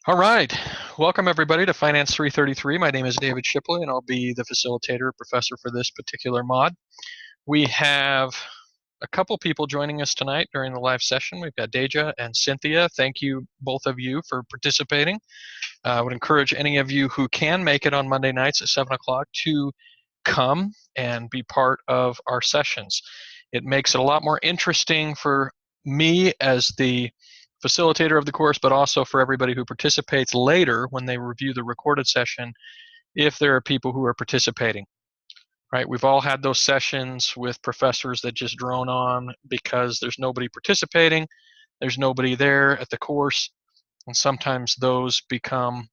All right. Welcome, everybody, to Finance 333. My name is David Shipley, and I'll be the facilitator, professor for this particular mod. We have a couple people joining us tonight during the live session. We've got Deja and Cynthia. Thank you, both of you, for participating. I would encourage any of you who can make it on Monday nights at 7 o'clock to come and be part of our sessions. It makes it a lot more interesting for me as the facilitator of the course, but also for everybody who participates later when they review the recorded session, if there are people who are participating. Right? We've all had those sessions with professors that just drone on because there's nobody participating, there's nobody there at the course, and sometimes those become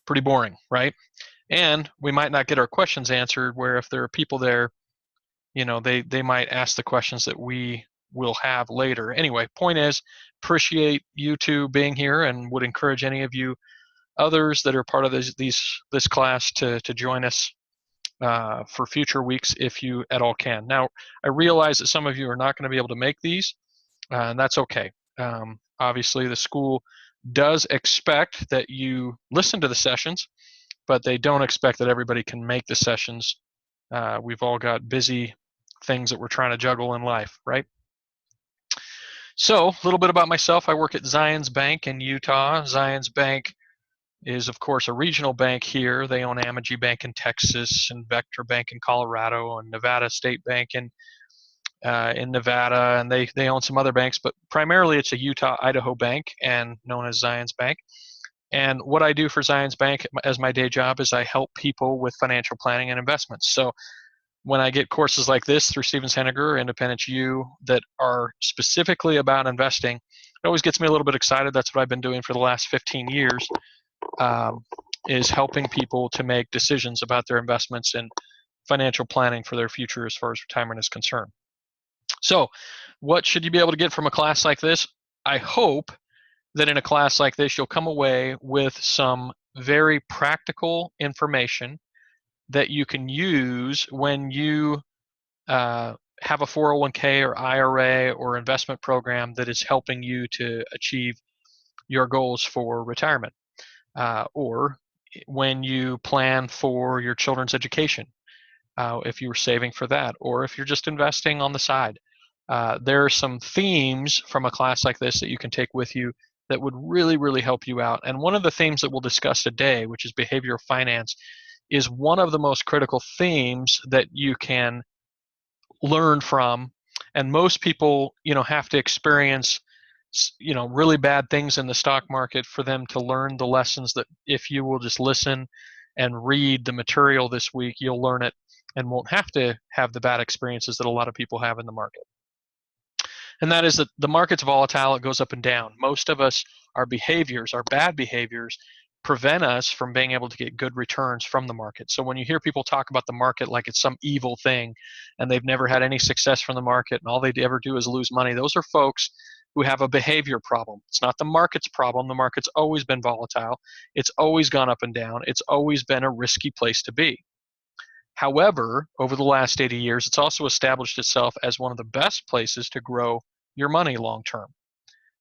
pretty boring, right? And we might not get our questions answered, where if there are people there, they might ask the questions that we will have later. Anyway, point is, appreciate you two being here, and would encourage any of you others that are part of this class to join us for future weeks if you at all can. Now, I realize that some of you are not going to be able to make these, and that's okay. Obviously, the school does expect that you listen to the sessions, but they don't expect that everybody can make the sessions. We've all got busy things that we're trying to juggle in life, right? So, a little bit about myself. I work at Zions Bank in Utah. Zions Bank is, of course, a regional bank here. They own Amegy Bank in Texas and Vector Bank in Colorado and Nevada State Bank in Nevada, and they own some other banks, but primarily it's a Utah-Idaho bank and known as Zions Bank. And what I do for Zions Bank as my day job is I help people with financial planning and investments. So when I get courses like this through Stevens Henniger, Independence U, that are specifically about investing, it always gets me a little bit excited. That's what I've been doing for the last 15 years, is helping people to make decisions about their investments and financial planning for their future as far as retirement is concerned. So what should you be able to get from a class like this? I hope that in a class like this, you'll come away with some very practical information that you can use when you have a 401k or IRA or investment program that is helping you to achieve your goals for retirement, or when you plan for your children's education, if you were saving for that, or if you're just investing on the side. There are some themes from a class like this that you can take with you that would really, really help you out. And one of the themes that we'll discuss today, which is behavioral finance, is one of the most critical themes that you can learn from. And most people, have to experience, really bad things in the stock market for them to learn the lessons that if you will just listen and read the material this week, you'll learn it and won't have to have the bad experiences that a lot of people have in the market. And that is that the market's volatile, it goes up and down. Most of us, our behaviors, our bad behaviors, prevent us from being able to get good returns from the market. So when you hear people talk about the market like it's some evil thing and they've never had any success from the market and all they ever do is lose money, those are folks who have a behavior problem. It's not the market's problem. The market's always been volatile. It's always gone up and down. It's always been a risky place to be. However, over the last 80 years, it's also established itself as one of the best places to grow your money long term.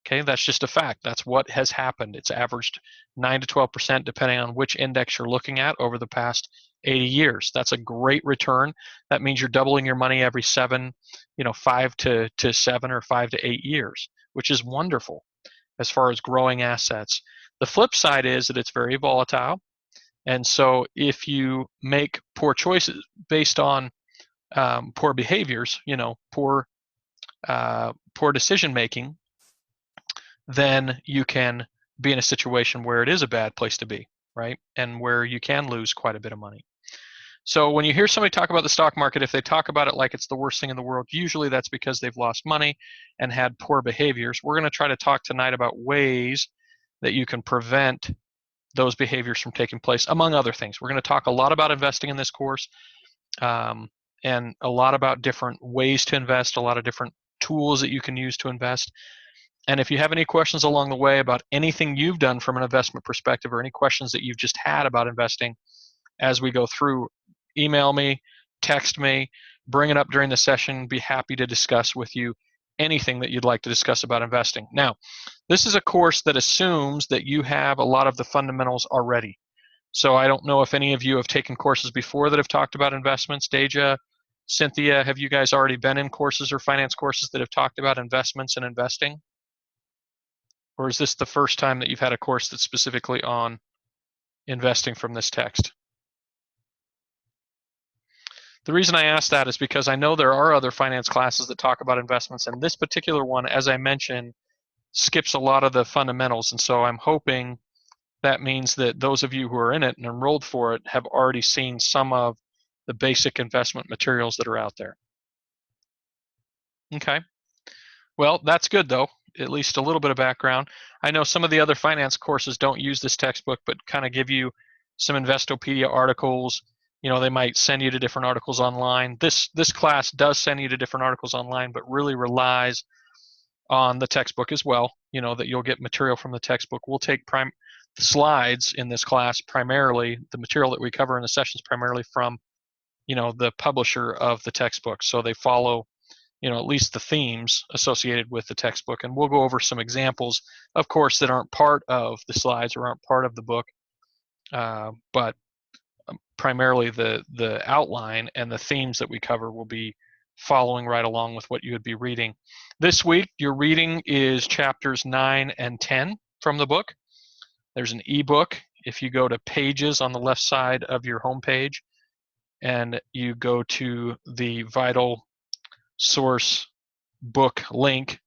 Okay, that's just a fact. That's what has happened. It's averaged 9 to 12% depending on which index you're looking at over the past 80 years. That's a great return. That means you're doubling your money every 5 to 7 or 5 to 8 years, which is wonderful as far as growing assets. The flip side is that it's very volatile. And so if you make poor choices based on poor behaviors, poor decision making, then you can be in a situation where it is a bad place to be, right? And where you can lose quite a bit of money. So when you hear somebody talk about the stock market, if they talk about it like it's the worst thing in the world, usually that's because they've lost money and had poor behaviors. We're going to try to talk tonight about ways that you can prevent those behaviors from taking place, among other things. We're going to talk a lot about investing in this course, and a lot about different ways to invest, a lot of different tools that you can use to invest. And if you have any questions along the way about anything you've done from an investment perspective, or any questions that you've just had about investing as we go through, email me, text me, bring it up during the session, be happy to discuss with you anything that you'd like to discuss about investing. Now, this is a course that assumes that you have a lot of the fundamentals already. So I don't know if any of you have taken courses before that have talked about investments. Deja, Cynthia, have you guys already been in courses or finance courses that have talked about investments and investing? Or is this the first time that you've had a course that's specifically on investing from this text? The reason I ask that is because I know there are other finance classes that talk about investments, and this particular one, as I mentioned, skips a lot of the fundamentals. And so I'm hoping that means that those of you who are in it and enrolled for it have already seen some of the basic investment materials that are out there. Okay. Well, that's good though, at least a little bit of background. I know some of the other finance courses don't use this textbook, but kind of give you some Investopedia articles. You know, they might send you to different articles online. This class does send you to different articles online, but really relies on the textbook as well. You know, that you'll get material from the textbook. We'll take the slides in this class primarily, the material that we cover in the sessions primarily from, you know, the publisher of the textbook. So they follow, you know, at least the themes associated with the textbook. And we'll go over some examples, of course, that aren't part of the slides or aren't part of the book, but primarily the outline and the themes that we cover will be following right along with what you would be reading. This week, your reading is chapters 9 and 10 from the book. There's an ebook. If you go to Pages on the left side of your homepage and you go to the Vital Source book link,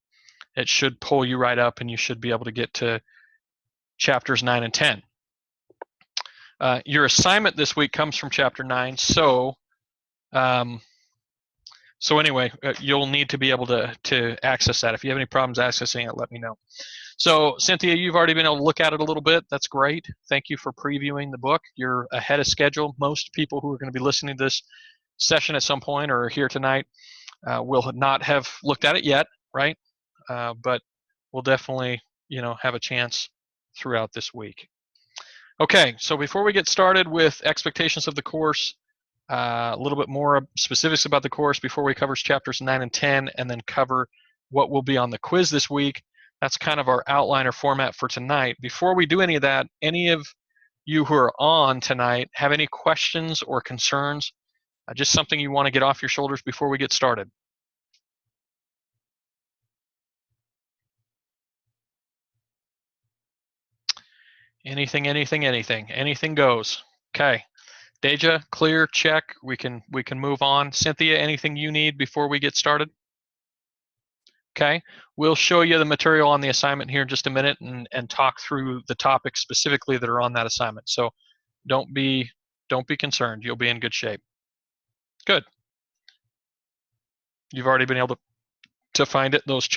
it should pull you right up and you should be able to get to chapters 9 and 10. Your assignment this week comes from chapter 9, so anyway, you'll need to be able to access that. If you have any problems accessing it, let me know. So Cynthia, you've already been able to look at it a little bit. That's great. Thank you for previewing the book. You're ahead of schedule. Most people who are going to be listening to this session at some point or here tonight will not have looked at it yet, right? But we'll definitely, you know, have a chance throughout this week. Okay, so before we get started with expectations of the course, a little bit more specifics about the course before we cover chapters 9 and 10, and then cover what will be on the quiz this week. That's kind of our outline or format for tonight. Before we do any of that, any of you who are on tonight have any questions or concerns? Just something you want to get off your shoulders before we get started? Anything, anything, anything. Anything goes. Okay. Deja, clear, check. We can move on. Cynthia, anything you need before we get started? Okay, we'll show you the material on the assignment here in just a minute and talk through the topics specifically that are on that assignment. So don't be concerned. You'll be in good shape. Good. You've already been able to find it, those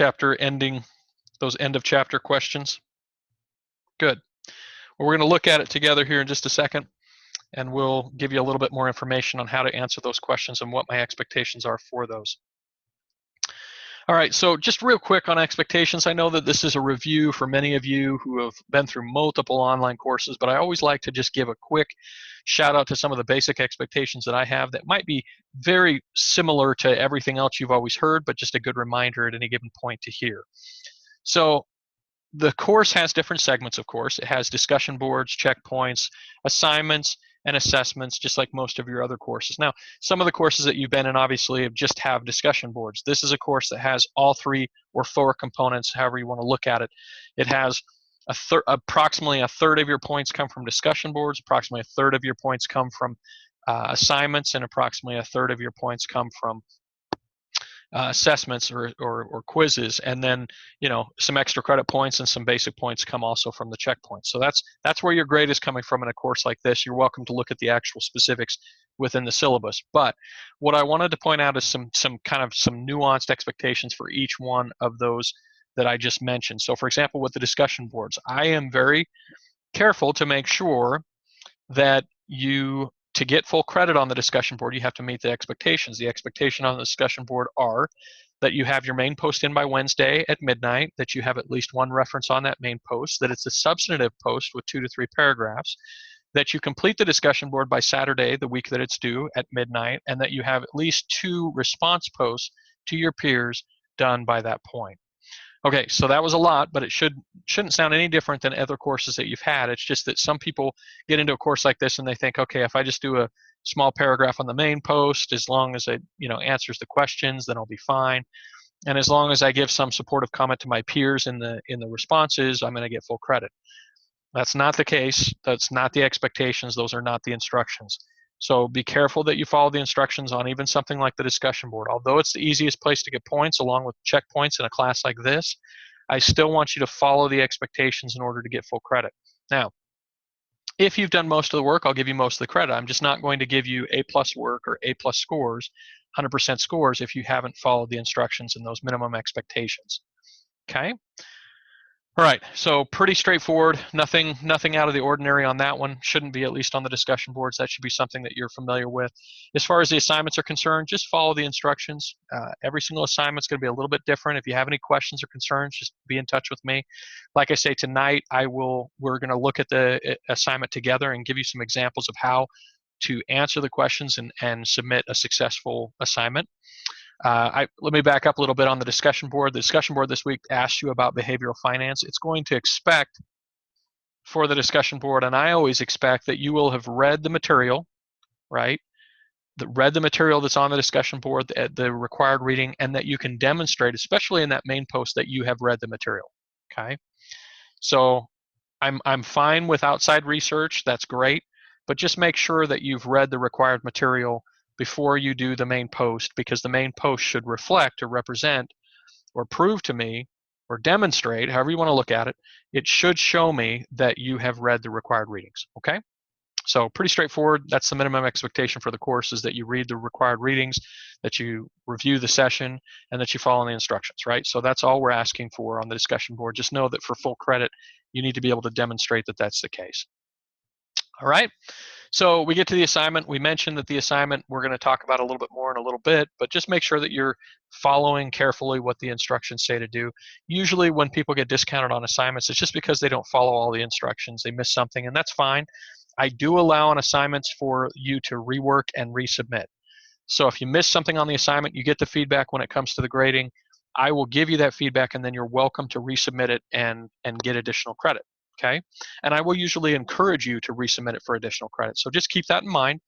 end of chapter questions. Good. Well, we're going to look at it together here in just a second, and we'll give you a little bit more information on how to answer those questions and what my expectations are for those. All right, so just real quick on expectations. I know that this is a review for many of you who have been through multiple online courses, but I always like to just give a quick shout out to some of the basic expectations that I have that might be very similar to everything else you've always heard, but just a good reminder at any given point to hear. So the course has different segments, of course. It has discussion boards, checkpoints, assignments, and assessments, just like most of your other courses. Now, some of the courses that you've been in obviously just have discussion boards. This is a course that has all 3 or 4 components, however you want to look at it. It has approximately a third of your points come from discussion boards, approximately a third of your points come from assignments, and approximately a third of your points come from assessments or quizzes, and then, you know, some extra credit points and some basic points come also from the checkpoints. So that's where your grade is coming from in a course like this. You're welcome to look at the actual specifics within the syllabus. But what I wanted to point out is some nuanced expectations for each one of those that I just mentioned. So for example, with the discussion boards, I am very careful to make sure that to get full credit on the discussion board, you have to meet the expectations. The expectation on the discussion board are that you have your main post in by Wednesday at midnight, that you have at least 1 reference on that main post, that it's a substantive post with 2 to 3 paragraphs, that you complete the discussion board by Saturday, the week that it's due, at midnight, and that you have at least 2 response posts to your peers done by that point. Okay, so that was a lot, but it shouldn't sound any different than other courses that you've had. It's just that some people get into a course like this and they think, okay, if I just do a small paragraph on the main post, as long as it answers the questions, then I'll be fine. And as long as I give some supportive comment to my peers in the responses, I'm going to get full credit. That's not the case. That's not the expectations. Those are not the instructions. So be careful that you follow the instructions on even something like the discussion board. Although it's the easiest place to get points along with checkpoints in a class like this, I still want you to follow the expectations in order to get full credit. Now, if you've done most of the work, I'll give you most of the credit. I'm just not going to give you A+ work or A+ scores, 100% scores, if you haven't followed the instructions and those minimum expectations. Okay? All right, so pretty straightforward, nothing out of the ordinary on that one. Shouldn't be, at least on the discussion boards. That should be something that you're familiar with. As far as the assignments are concerned, just follow the instructions. Every single assignment is going to be a little bit different. If you have any questions or concerns, just be in touch with me. Like I say, tonight we're going to look at the assignment together and give you some examples of how to answer the questions and submit a successful assignment. Let me back up a little bit on the discussion board. The discussion board this week asked you about behavioral finance. It's going to expect for the discussion board, and I always expect that you will have read the material, right? Read the material that's on the discussion board, the required reading, and that you can demonstrate, especially in that main post, that you have read the material, okay? So I'm fine with outside research. That's great, but just make sure that you've read the required material before you do the main post, because the main post should reflect or represent or prove to me or demonstrate, however you want to look at it, it should show me that you have read the required readings, okay? So pretty straightforward. That's the minimum expectation for the course, is that you read the required readings, that you review the session, and that you follow the instructions, right? So that's all we're asking for on the discussion board. Just know that for full credit, you need to be able to demonstrate that that's the case. All right, so we get to the assignment. We mentioned that the assignment we're going to talk about a little bit more in a little bit, but just make sure that you're following carefully what the instructions say to do. Usually when people get discounted on assignments, it's just because they don't follow all the instructions. They miss something, and that's fine. I do allow on assignments for you to rework and resubmit. So if you miss something on the assignment, you get the feedback when it comes to the grading. I will give you that feedback, and then you're welcome to resubmit it and get additional credit. Okay, and I will usually encourage you to resubmit it for additional credit. So just keep that in mind.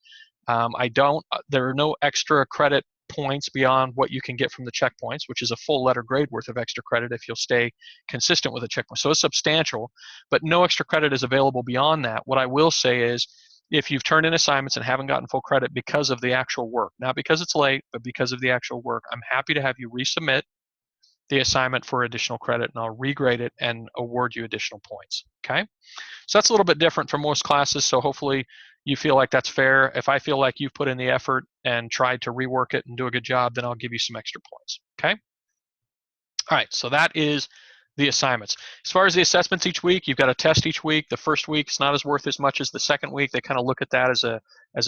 There are no extra credit points beyond what you can get from the checkpoints, which is a full letter grade worth of extra credit if you'll stay consistent with the checkpoint. So it's substantial, but no extra credit is available beyond that. What I will say is, if you've turned in assignments and haven't gotten full credit because of the actual work, not because it's late, but because of the actual work, I'm happy to have you resubmit the assignment for additional credit, and I'll regrade it and award you additional points, okay? So that's a little bit different from most classes, so hopefully you feel like that's fair. If I feel like you've put in the effort and tried to rework it and do a good job, then I'll give you some extra points, okay? All right, so that is the assignments. As far as the assessments each week, you've got a test each week. The first week is not as worth as much as the second week. They kind of look at that as a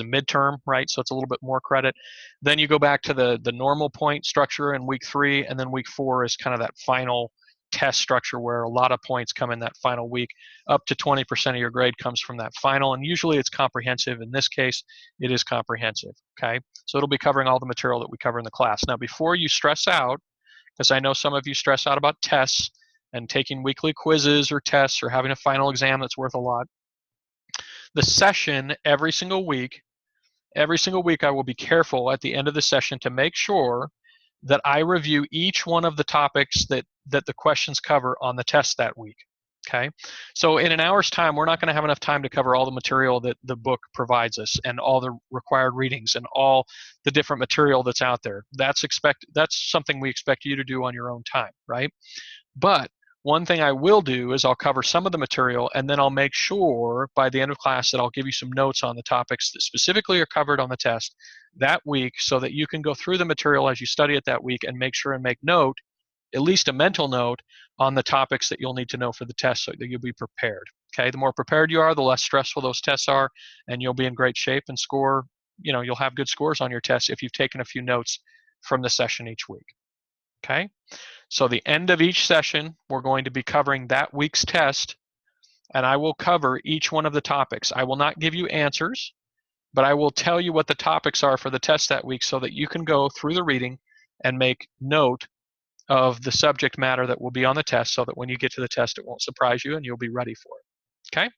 midterm, right? So it's a little bit more credit. Then you go back to the normal point structure in week 3, and then week 4 is kind of that final test structure where a lot of points come in that final week. Up to 20% of your grade comes from that final, and usually it's comprehensive. In this case, it is comprehensive, okay? So it'll be covering all the material that we cover in the class. Now, before you stress out, because I know some of you stress out about tests and taking weekly quizzes or tests or having a final exam that's worth a lot. The session every single week I will be careful at the end of the session to make sure that I review each one of the topics that the questions cover on the test that week, okay? So in an hour's time, we're not going to have enough time to cover all the material that the book provides us and all the required readings and all the different material that's out there. That's something we expect you to do on your own time, right? But one thing I will do is I'll cover some of the material, and then I'll make sure by the end of class that I'll give you some notes on the topics that specifically are covered on the test that week, so that you can go through the material as you study it that week and make sure and make note, at least a mental note, on the topics that you'll need to know for the test so that you'll be prepared. Okay, the more prepared you are, the less stressful those tests are, and you'll be in great shape and score, you'll have good scores on your tests if you've taken a few notes from the session each week. Okay, so the end of each session, we're going to be covering that week's test, and I will cover each one of the topics. I will not give you answers, but I will tell you what the topics are for the test that week so that you can go through the reading and make note of the subject matter that will be on the test so that when you get to the test, it won't surprise you and you'll be ready for it. Okay?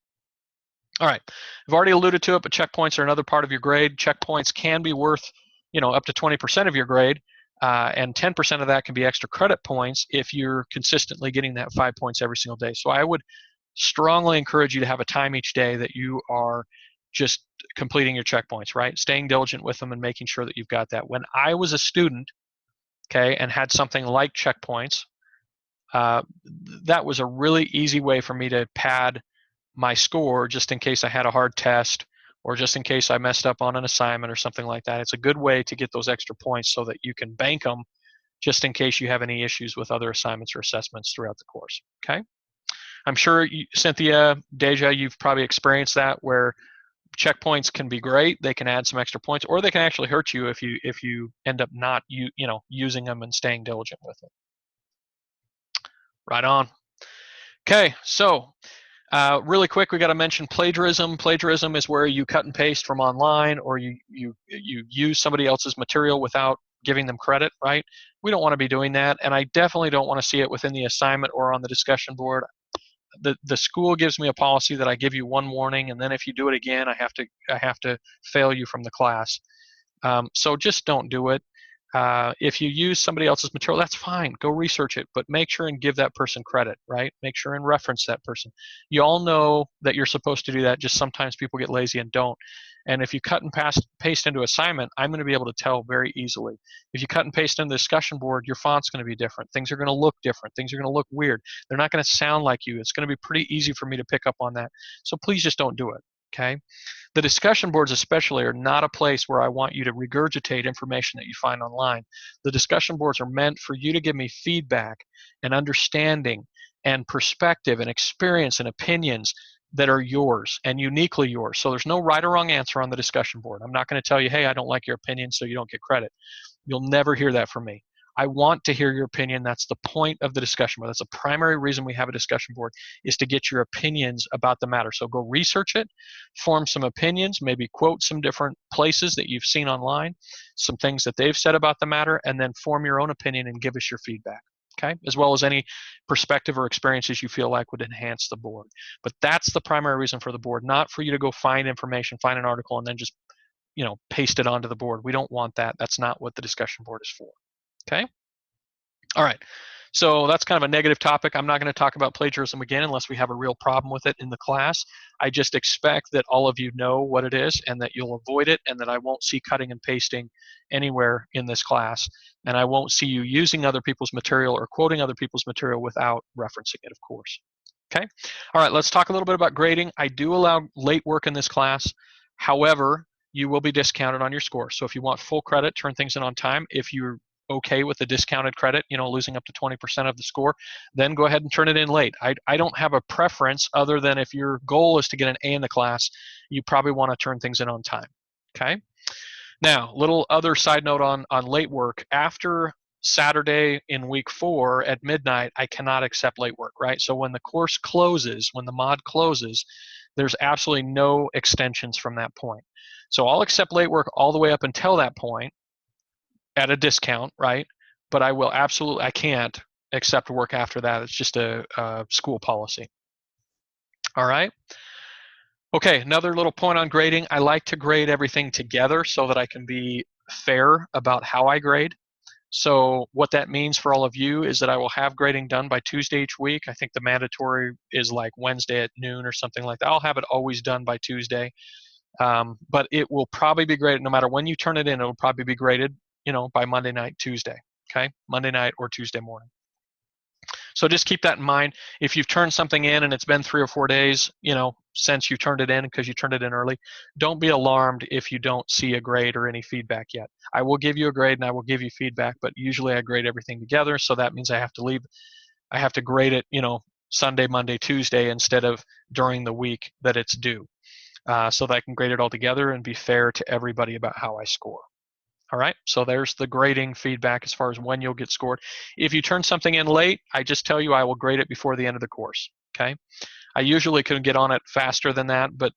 All right. I've already alluded to it, but checkpoints are another part of your grade. Checkpoints can be worth, up to 20% of your grade, and 10% of that can be extra credit points if you're consistently getting that 5 points every single day. So I would strongly encourage you to have a time each day that you are just completing your checkpoints, right? Staying diligent with them and making sure that you've got that. When I was a student, okay, and had something like checkpoints, that was a really easy way for me to pad my score just in case I had a hard test or just in case I messed up on an assignment or something like that. It's a good way to get those extra points so that you can bank them just in case you have any issues with other assignments or assessments throughout the course. Okay? I'm sure Cynthia, Deja, you've probably experienced that where checkpoints can be great. They can add some extra points, or they can actually hurt you if you end up not using them and staying diligent with it. Right on. Okay, so really quick, we got to mention plagiarism. Plagiarism is where you cut and paste from online, or you use somebody else's material without giving them credit, right? We don't want to be doing that, and I definitely don't want to see it within the assignment or on the discussion board. The school gives me a policy that I give you one warning, and then if you do it again, I have to fail you from the class. So just don't do it. If you use somebody else's material, that's fine. Go research it, but make sure and give that person credit, right? Make sure and reference that person. You all know that you're supposed to do that, just sometimes people get lazy and don't. And if you cut and paste into assignment, I'm going to be able to tell very easily. If you cut and paste into the discussion board, your font's going to be different. Things are going to look different. Things are going to look weird. They're not going to sound like you. It's going to be pretty easy for me to pick up on that. So please just don't do it, okay? The discussion boards especially are not a place where I want you to regurgitate information that you find online. The discussion boards are meant for you to give me feedback and understanding and perspective and experience and opinions that are yours and uniquely yours. So there's no right or wrong answer on the discussion board. I'm not going to tell you, hey, I don't like your opinion, so you don't get credit. You'll never hear that from me. I want to hear your opinion. That's the point of the discussion board. That's the primary reason we have a discussion board, is to get your opinions about the matter. So go research it, form some opinions, maybe quote some different places that you've seen online, some things that they've said about the matter, and then form your own opinion and give us your feedback. Okay, as well as any perspective or experiences you feel like would enhance the board. But that's the primary reason for the board, not for you to go find information, find an article, and then just paste it onto the board. We don't want that. That's not what the discussion board is for. Okay? All right. So that's kind of a negative topic. I'm not going to talk about plagiarism again unless we have a real problem with it in the class. I just expect that all of you know what it is and that you'll avoid it, and that I won't see cutting and pasting anywhere in this class. And I won't see you using other people's material or quoting other people's material without referencing it, of course. Okay? All right, let's talk a little bit about grading. I do allow late work in this class. However, you will be discounted on your score. So if you want full credit, turn things in on time. If you're okay with the discounted credit, losing up to 20% of the score, then go ahead and turn it in late. I don't have a preference other than if your goal is to get an A in the class, you probably want to turn things in on time. Okay? Now, little other side note on late work. After Saturday in week 4 at midnight, I cannot accept late work, right? So when the course closes, when the mod closes, there's absolutely no extensions from that point. So I'll accept late work all the way up until that point at a discount, right? But I can't accept work after that. It's just a school policy. All right. Okay, another little point on grading. I like to grade everything together so that I can be fair about how I grade. So what that means for all of you is that I will have grading done by Tuesday each week. I think the mandatory is like Wednesday at noon or something like that. I'll have it always done by Tuesday. But it will probably be graded, no matter when you turn it in, it will probably be graded, by Monday night, Tuesday, okay? Monday night or Tuesday morning. So just keep that in mind. If you've turned something in and it's been 3 or 4 days, since you turned it in because you turned it in early, don't be alarmed if you don't see a grade or any feedback yet. I will give you a grade and I will give you feedback, but usually I grade everything together, so that means I have to grade it, Sunday, Monday, Tuesday instead of during the week that it's due, so that I can grade it all together and be fair to everybody about how I score. All right, so there's the grading feedback as far as when you'll get scored. If you turn something in late, I just tell you I will grade it before the end of the course, okay? I usually can get on it faster than that, but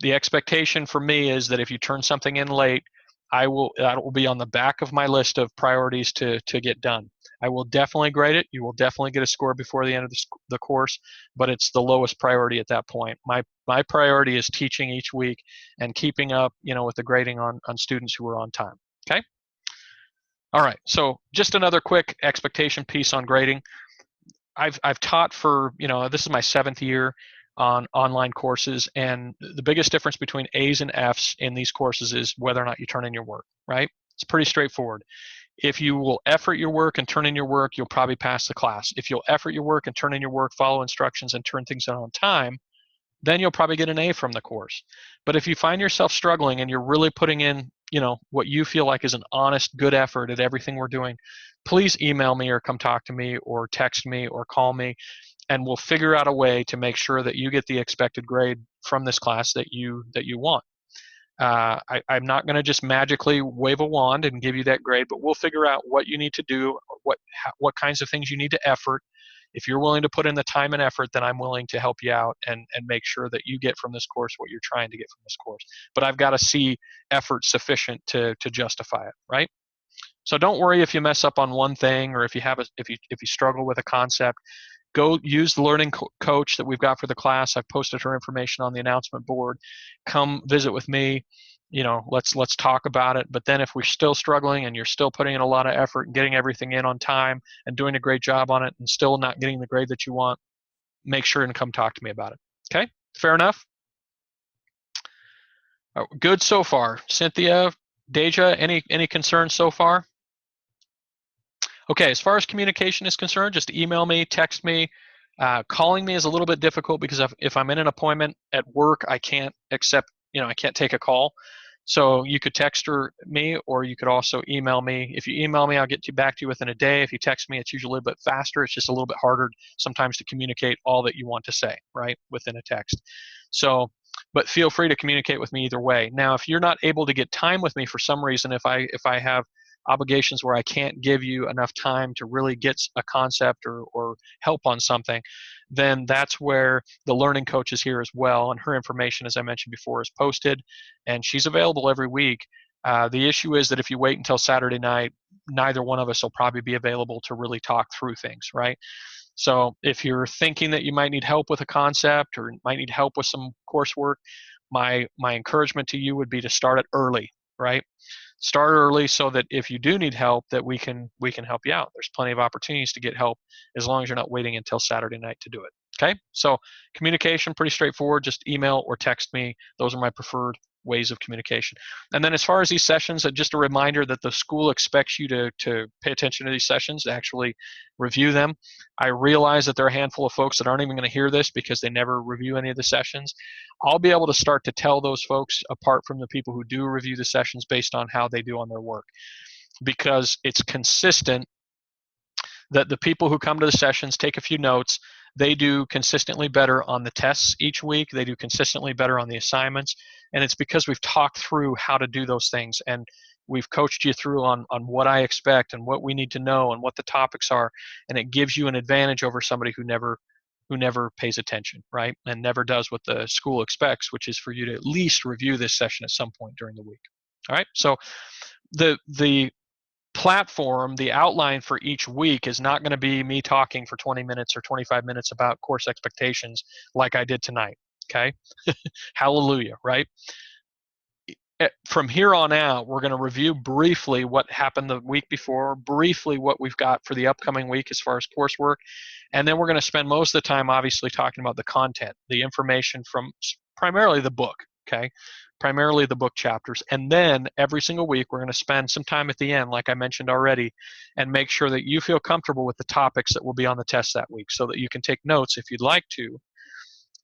the expectation for me is that if you turn something in late, that will be on the back of my list of priorities to get done. I will definitely grade it. You will definitely get a score before the end of the course, but it's the lowest priority at that point. My priority is teaching each week and keeping up, with the grading on students who are on time. Okay. All right. So just another quick expectation piece on grading. I've taught for, this is my 7th year on online courses, and the biggest difference between A's and F's in these courses is whether or not you turn in your work, right? It's pretty straightforward. If you will effort your work and turn in your work, you'll probably pass the class. If you'll effort your work and turn in your work, follow instructions, and turn things in on time, then you'll probably get an A from the course. But if you find yourself struggling and you're really putting in, what you feel like is an honest, good effort at everything we're doing, please email me or come talk to me or text me or call me, and we'll figure out a way to make sure that you get the expected grade from this class that you want. I'm not going to just magically wave a wand and give you that grade, but we'll figure out what you need to do, what kinds of things you need to effort. If you're willing to put in the time and effort, then I'm willing to help you out and make sure that you get from this course what you're trying to get from this course. But I've got to see effort sufficient to justify it, right? So don't worry if you mess up on one thing, or if you struggle with a concept. Go use the learning coach that we've got for the class. I've posted her information on the announcement board. Come visit with me. Let's talk about it. But then if we're still struggling and you're still putting in a lot of effort and getting everything in on time and doing a great job on it and still not getting the grade that you want, make sure and come talk to me about it. Okay? Fair enough? Good so far. Cynthia, Deja, any concerns so far? Okay, as far as communication is concerned, just email me, text me. Calling me is a little bit difficult because if I'm in an appointment at work, I can't I can't take a call. So you could text me, or you could also email me. If you email me, I'll get back to you within a day. If you text me, it's usually a bit faster. It's just a little bit harder sometimes to communicate all that you want to say, right, within a text. So, but feel free to communicate with me either way. Now, if you're not able to get time with me for some reason, if I have obligations where I can't give you enough time to really get a concept or help on something, then that's where the learning coach is here as well. And her information, as I mentioned before, is posted, and she's available every week. The issue is that if you wait until Saturday night, neither one of us will probably be available to really talk through things, right? So if you're thinking that you might need help with a concept or might need help with some coursework, my encouragement to you would be to start it early, right? Start early so that if you do need help, that we can help you out. There's plenty of opportunities to get help as long as you're not waiting until Saturday night to do it. Okay, so communication, pretty straightforward. Just email or text me. Those are my preferred ways of communication. And then as far as these sessions, just a reminder that the school expects you to pay attention to these sessions, to actually review them. I realize that there are a handful of folks that aren't even going to hear this because they never review any of the sessions. I'll be able to start to tell those folks apart from the people who do review the sessions based on how they do on their work, because it's consistent that the people who come to the sessions, take a few notes, they do consistently better on the tests each week. They do consistently better on the assignments. And it's because we've talked through how to do those things, and we've coached you through on what I expect and what we need to know and what the topics are. And it gives you an advantage over somebody who never pays attention, right? And never does what the school expects, which is for you to at least review this session at some point during the week. All right. So the platform, the outline for each week is not going to be me talking for 20 minutes or 25 minutes about course expectations like I did tonight. Okay. Hallelujah, right? From here on out, we're going to review briefly what happened the week before, briefly what we've got for the upcoming week as far as coursework, and then we're going to spend most of the time obviously talking about the content, the information from primarily the book, okay? Primarily the book chapters. And then every single week we're going to spend some time at the end, like I mentioned already, and make sure that you feel comfortable with the topics that will be on the test that week so that you can take notes if you'd like to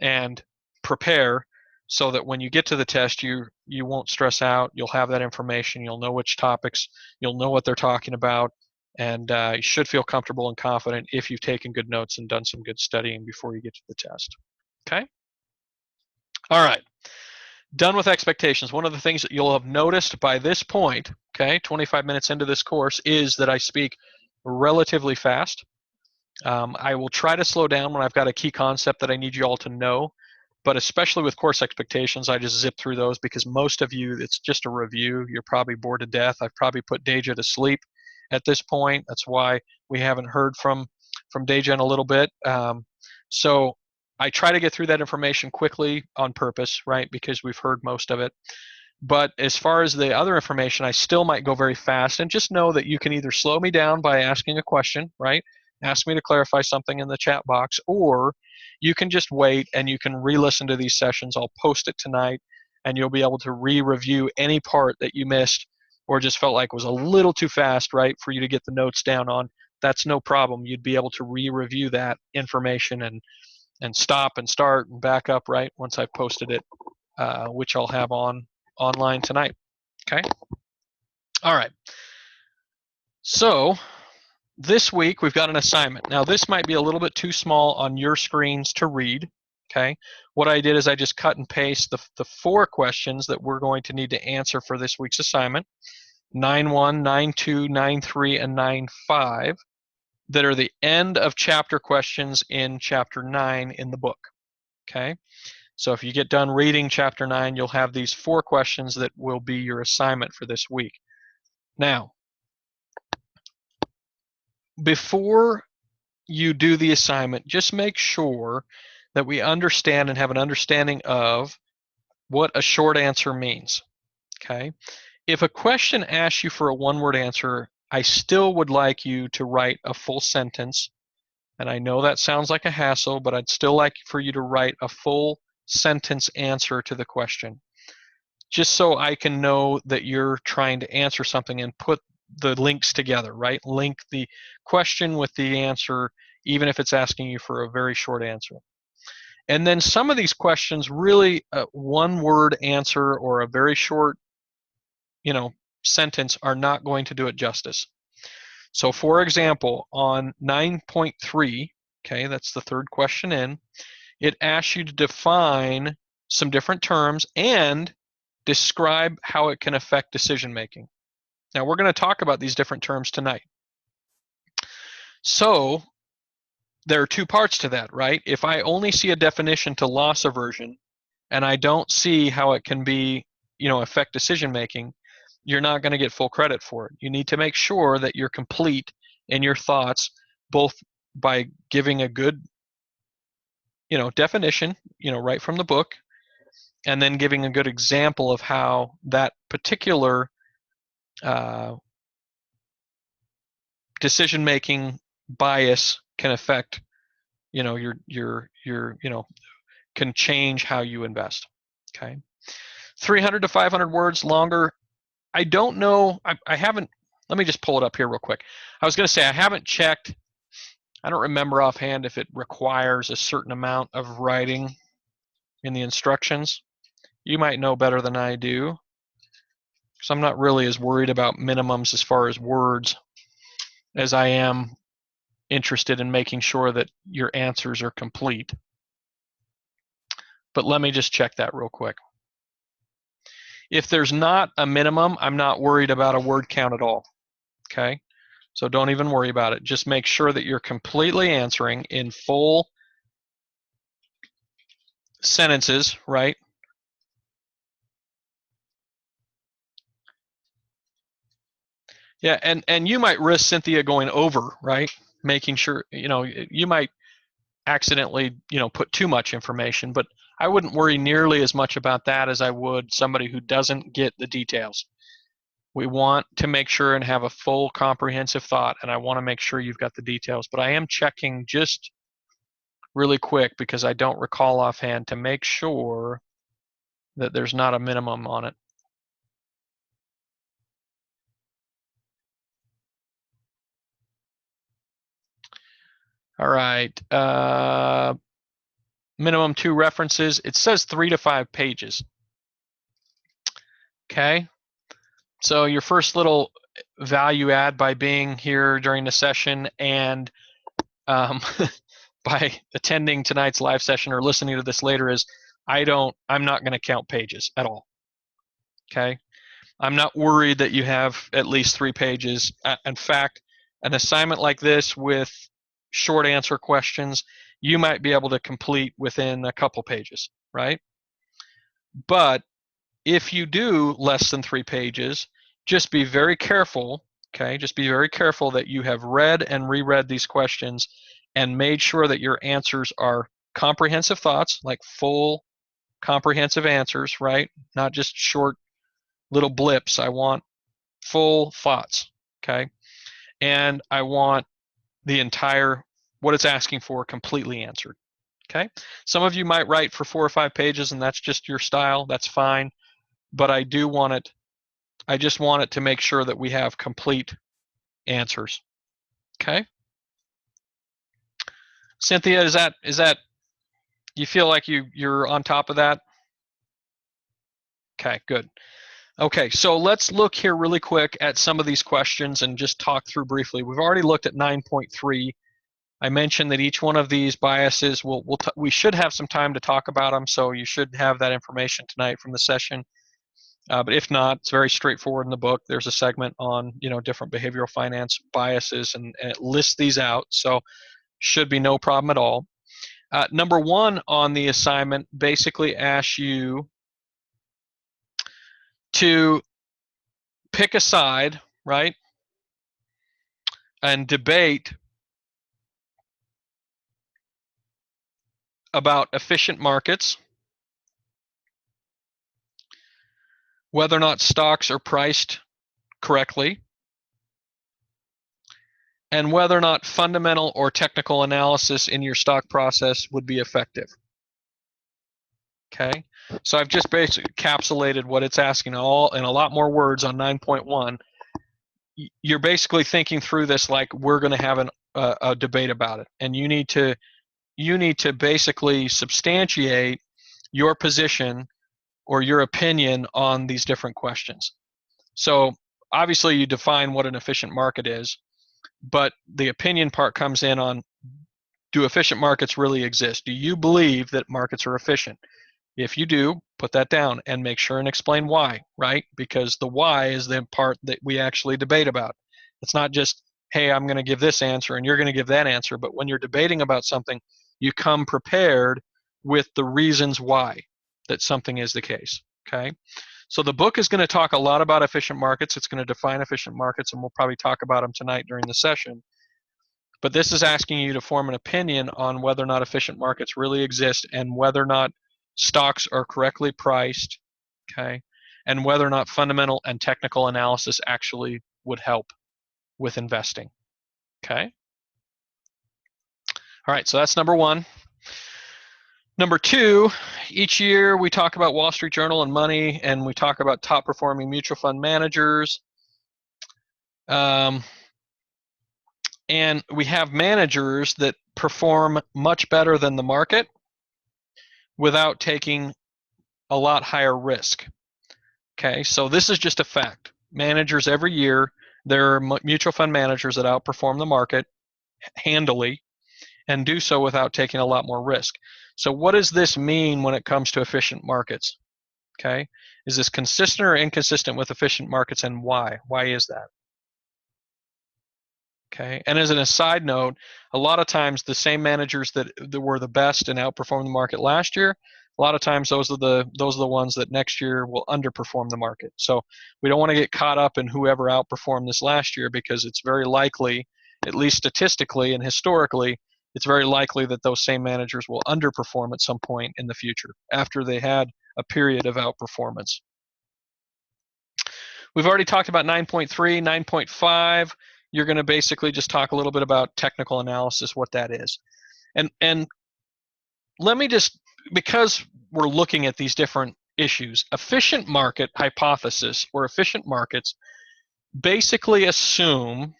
and prepare so that when you get to the test, you won't stress out. You'll have that information. You'll know which topics. You'll know what they're talking about. And you should feel comfortable and confident if you've taken good notes and done some good studying before you get to the test. Okay? All right. Done with expectations. One of the things that you'll have noticed by this point, okay, 25 minutes into this course, is that I speak relatively fast. I will try to slow down when I've got a key concept that I need you all to know. But especially with course expectations, I just zip through those because most of you, it's just a review. You're probably bored to death. I've probably put Deja to sleep at this point. That's why we haven't heard from Deja in a little bit. So I try to get through that information quickly on purpose, right? Because we've heard most of it. But as far as the other information, I still might go very fast, and just know that you can either slow me down by asking a question, right? Ask me to clarify something in the chat box, or you can just wait and you can re-listen to these sessions. I'll post it tonight, and you'll be able to re-review any part that you missed or just felt like was a little too fast, right, for you to get the notes down on. That's no problem. You'd be able to re-review that information and stop and start and back up, right, once I've posted it, which I'll have online tonight. Okay. All right. So this week we've got an assignment. Now this might be a little bit too small on your screens to read. Okay. What I did is I just cut and paste the 4 questions that we're going to need to answer for this week's assignment: 9.1, 9.2, 9.3, and 9.5, that are the end of chapter questions in chapter 9 in the book. Okay. So if you get done reading chapter 9, you'll have these 4 questions that will be your assignment for this week. Now, before you do the assignment, just make sure that we understand and have an understanding of what a short answer means. Okay? If a question asks you for a one-word answer, I still would like you to write a full sentence. And I know that sounds like a hassle, but I'd still like for you to write a full sentence answer to the question, just so I can know that you're trying to answer something and put the links together, right? Link the question with the answer, even if it's asking you for a very short answer. And then some of these questions, really one-word answer or a very short, sentence are not going to do it justice. So for example, on 9.3, okay, that's the 3rd question in, it asks you to define some different terms and describe how it can affect decision making. Now we're going to talk about these different terms tonight. So there are 2 parts to that, right? If I only see a definition to loss aversion and I don't see how it can be, affect decision making, you're not going to get full credit for it. You need to make sure that you're complete in your thoughts, both by giving a good, definition, right from the book, and then giving a good example of how that particular decision-making bias can affect, can change how you invest. Okay, 300 to 500 words longer. I don't know. I haven't. Let me just pull it up here real quick. I was going to say I haven't checked. I don't remember offhand if it requires a certain amount of writing in the instructions. You might know better than I do, because I'm not really as worried about minimums as far as words as I am interested in making sure that your answers are complete. But let me just check that real quick. If there's not a minimum, I'm not worried about a word count at all. Okay? So don't even worry about it. Just make sure that you're completely answering in full sentences, right? Yeah, and you might risk Cynthia going over, right? Making sure, you might accidentally, put too much information, but I wouldn't worry nearly as much about that as I would somebody who doesn't get the details. We want to make sure and have a full comprehensive thought, and I want to make sure you've got the details. But I am checking just really quick, because I don't recall offhand, to make sure that there's not a minimum on it. All right. Minimum 2 references. It says 3 to 5 pages. Okay. So your first little value add by being here during the session and by attending tonight's live session or listening to this later is I'm not going to count pages at all. Okay. I'm not worried that you have at least 3 pages. In fact, an assignment like this with short answer questions, you might be able to complete within a couple pages, right? But if you do less than 3 pages, just be very careful, okay? Just be very careful that you have read and reread these questions and made sure that your answers are comprehensive thoughts, like full comprehensive answers, right? Not just short little blips. I want full thoughts, okay? And I want the entire, what it's asking for, completely answered, okay? Some of you might write for 4 or 5 pages and that's just your style. That's fine. But I do want it, I just want it to make sure that we have complete answers, okay? Cynthia, is that you feel like you're on top of that? Okay, good. Okay, so let's look here really quick at some of these questions and just talk through briefly. We've already looked at 9.3. I mentioned that each one of these biases, we should have some time to talk about them, so you should have that information tonight from the session. But if not, it's very straightforward in the book. There's a segment on different behavioral finance biases, and it lists these out, so should be no problem at all. Number 1 on the assignment basically asks you to pick a side, right, and debate about efficient markets, whether or not stocks are priced correctly, and whether or not fundamental or technical analysis in your stock process would be effective. Okay, so I've just basically encapsulated what it's asking all in a lot more words on 9.1. You're basically thinking through this like we're going to have a debate about it, and you need to basically substantiate your position or your opinion on these different questions. So obviously you define what an efficient market is, but the opinion part comes in on, do efficient markets really exist? Do you believe that markets are efficient? If you do, put that down and make sure and explain why, right? Because the why is the part that we actually debate about. It's not just, hey, I'm going to give this answer and you're going to give that answer, but when you're debating about something, you come prepared with the reasons why that something is the case, okay? So the book is going to talk a lot about efficient markets. It's going to define efficient markets, and we'll probably talk about them tonight during the session. But this is asking you to form an opinion on whether or not efficient markets really exist and whether or not stocks are correctly priced, okay, and whether or not fundamental and technical analysis actually would help with investing, okay? All right, so that's number 1. Number 2, each year we talk about Wall Street Journal and money, and we talk about top performing mutual fund managers. And we have managers that perform much better than the market without taking a lot higher risk. Okay, so this is just a fact. Managers every year, there are mutual fund managers that outperform the market handily and do so without taking a lot more risk. So what does this mean when it comes to efficient markets? Okay, is this consistent or inconsistent with efficient markets, and why? Why is that? Okay, and as an aside note, a lot of times the same managers that were the best and outperformed the market last year, a lot of times those are the ones that next year will underperform the market. So we don't want to get caught up in whoever outperformed this last year, because it's very likely, at least statistically and historically, it's very likely that those same managers will underperform at some point in the future after they had a period of outperformance. We've already talked about 9.3, 9.5. You're going to basically just talk a little bit about technical analysis, what that is. And let me just, because we're looking at these different issues, efficient market hypothesis or efficient markets basically assume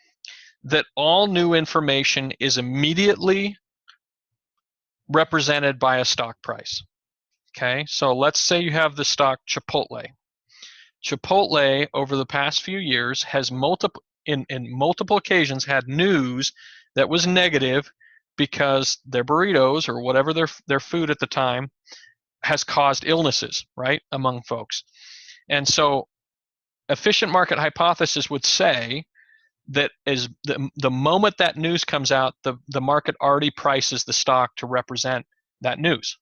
that all new information is immediately represented by a stock price. Okay, so let's say you have the stock Chipotle. Chipotle, over the past few years, has in multiple occasions had news that was negative because their burritos or whatever their food at the time has caused illnesses, right, among folks. And so efficient market hypothesis would say that as the moment that news comes out, the market already prices the stock to represent that news.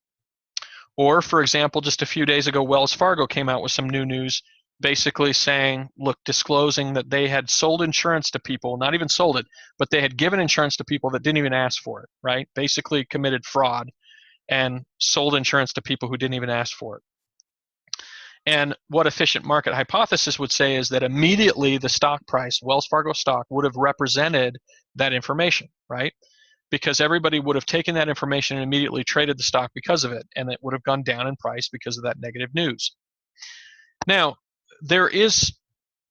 Or, for example, just a few days ago, Wells Fargo came out with some new news basically saying, look, disclosing that they had sold insurance to people, not even sold it, but they had given insurance to people that didn't even ask for it, right? Basically committed fraud and sold insurance to people who didn't even ask for it. And what efficient market hypothesis would say is that immediately the stock price, Wells Fargo stock, would have represented that information, right? Because everybody would have taken that information and immediately traded the stock because of it, and it would have gone down in price because of that negative news. Now, there is,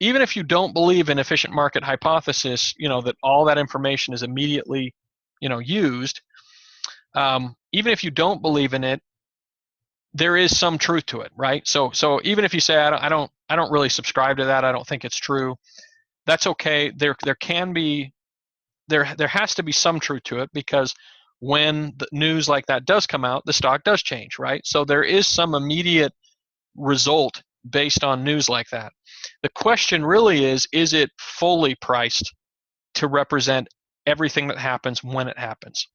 even if you don't believe in efficient market hypothesis, that all that information is immediately, used, even if you don't believe in it, there is some truth to it, right? So even if you say I don't really subscribe to that, I don't think it's true, that's okay. There has to be some truth to it, because when the news like that does come out, the stock does change, right? So there is some immediate result based on news like that. The question really is it fully priced to represent everything that happens when it happens?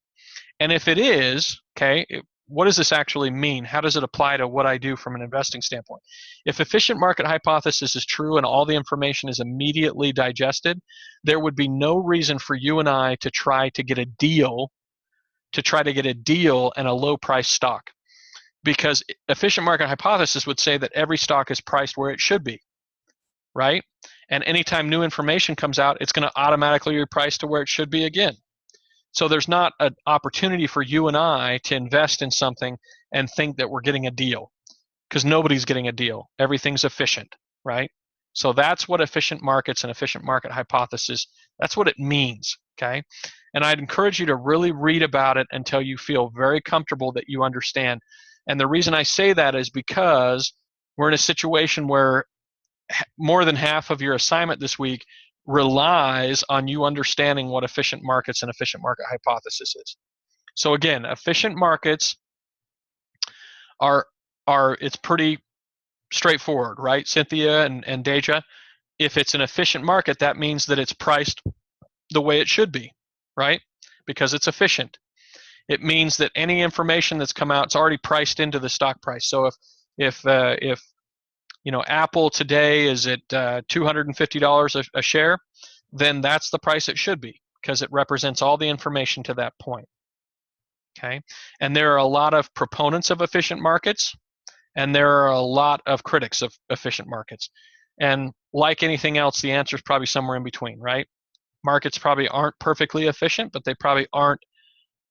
And if it is, okay, what does this actually mean? How does it apply to what I do from an investing standpoint? If efficient market hypothesis is true and all the information is immediately digested, there would be no reason for you and I to try to get a deal in a low price stock, because efficient market hypothesis would say that every stock is priced where it should be, right? And anytime new information comes out, it's going to automatically reprice to where it should be again. So there's not an opportunity for you and I to invest in something and think that we're getting a deal, because nobody's getting a deal. Everything's efficient, right? So that's what efficient markets and efficient market hypothesis, that's what it means, okay? And I'd encourage you to really read about it until you feel very comfortable that you understand. And the reason I say that is because we're in a situation where more than half of your assignment this week relies on you understanding what efficient markets and efficient market hypothesis is. So again, efficient markets are it's pretty straightforward, right? Cynthia and Deja, if it's an efficient market, that means that it's priced the way it should be, right? Because it's efficient. It means that any information that's come out, it's already priced into the stock price. So if Apple today is at $250 a share, then that's the price it should be, because it represents all the information to that point. Okay, and there are a lot of proponents of efficient markets, and there are a lot of critics of efficient markets. And like anything else, the answer is probably somewhere in between, right? Markets probably aren't perfectly efficient, but they probably aren't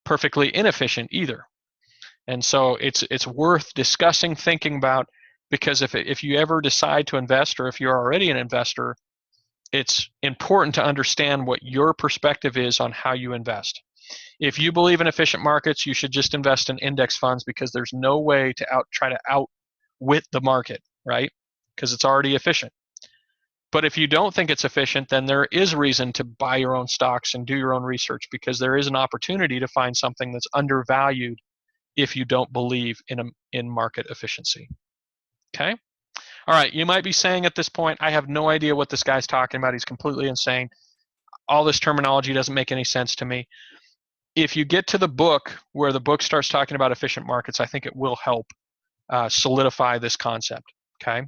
perfectly inefficient either. And so it's worth discussing, thinking about, because if you ever decide to invest, or if you're already an investor, it's important to understand what your perspective is on how you invest. If you believe in efficient markets, you should just invest in index funds, because there's no way to try to outwit the market, right? Because it's already efficient. But if you don't think it's efficient, then there is reason to buy your own stocks and do your own research, because there is an opportunity to find something that's undervalued if you don't believe in market efficiency. Okay? All right, you might be saying at this point, I have no idea what this guy's talking about. He's completely insane. All this terminology doesn't make any sense to me. If you get to the book where the book starts talking about efficient markets, I think it will help solidify this concept, okay?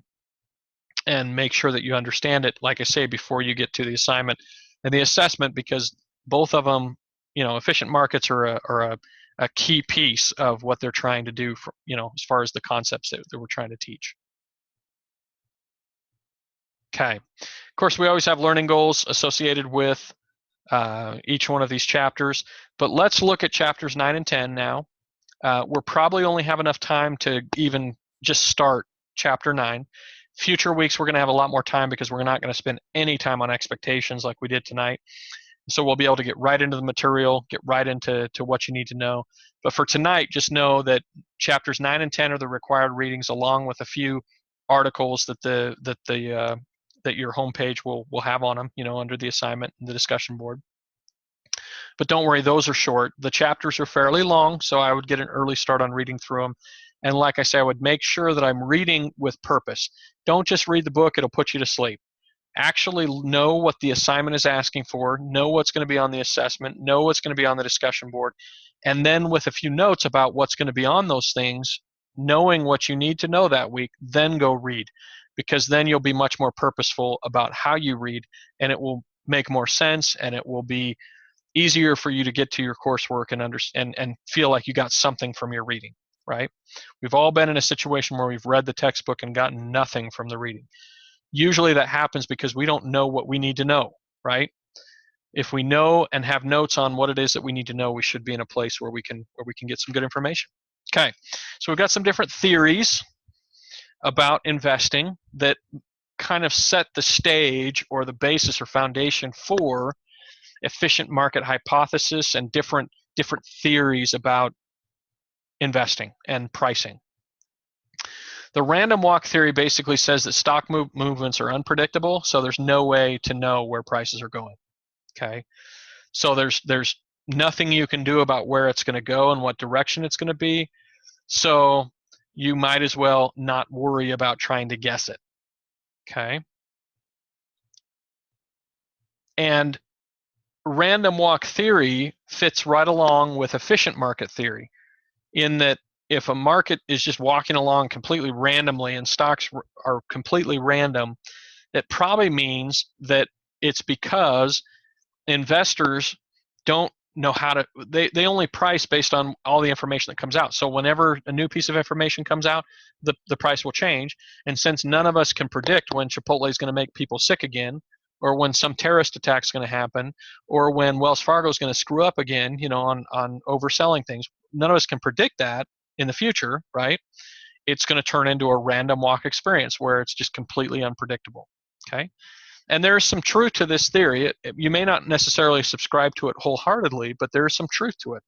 And make sure that you understand it, like I say, before you get to the assignment and the assessment, because both of them, efficient markets are a key piece of what they're trying to do, for, as far as the concepts that we're trying to teach. Okay. Of course, we always have learning goals associated with each one of these chapters, but let's look at chapters 9 and 10 now. We'll probably only have enough time to even just start chapter 9. Future weeks, we're going to have a lot more time, because we're not going to spend any time on expectations like we did tonight. So we'll be able to get right into the material, get right into what you need to know. But for tonight, just know that chapters 9 and 10 are the required readings, along with a few articles that your homepage will have on them, under the assignment and the discussion board. But don't worry, those are short. The chapters are fairly long, so I would get an early start on reading through them. And like I say, I would make sure that I'm reading with purpose. Don't just read the book, it'll put you to sleep. Actually know what the assignment is asking for, know what's going to be on the assessment, know what's going to be on the discussion board, and then with a few notes about what's going to be on those things, knowing what you need to know that week, then go read, because then you'll be much more purposeful about how you read, and it will make more sense, and it will be easier for you to get to your coursework and understand and feel like you got something from your reading, right? We've all been in a situation where we've read the textbook and gotten nothing from the reading. Usually that happens because we don't know what we need to know, right? If we know and have notes on what it is that we need to know, we should be in a place where we can get some good information. Okay, so we've got some different theories about investing that kind of set the stage or the basis or foundation for efficient market hypothesis and different theories about investing and pricing. The random walk theory basically says that stock movements are unpredictable, so there's no way to know where prices are going. Okay, so there's nothing you can do about where it's going to go and what direction it's going to be, so you might as well not worry about trying to guess it. Okay, and random walk theory fits right along with efficient market theory, in that if a market is just walking along completely randomly and stocks are completely random, it probably means that it's because investors don't know how to, they only price based on all the information that comes out. So whenever a new piece of information comes out, the price will change. And since none of us can predict when Chipotle is going to make people sick again, or when some terrorist attack is going to happen, or when Wells Fargo is going to screw up again, on overselling things, none of us can predict that in the future, right? It's going to turn into a random walk experience where it's just completely unpredictable. Okay, and there's some truth to this theory. You may not necessarily subscribe to it wholeheartedly, but there is some truth to it.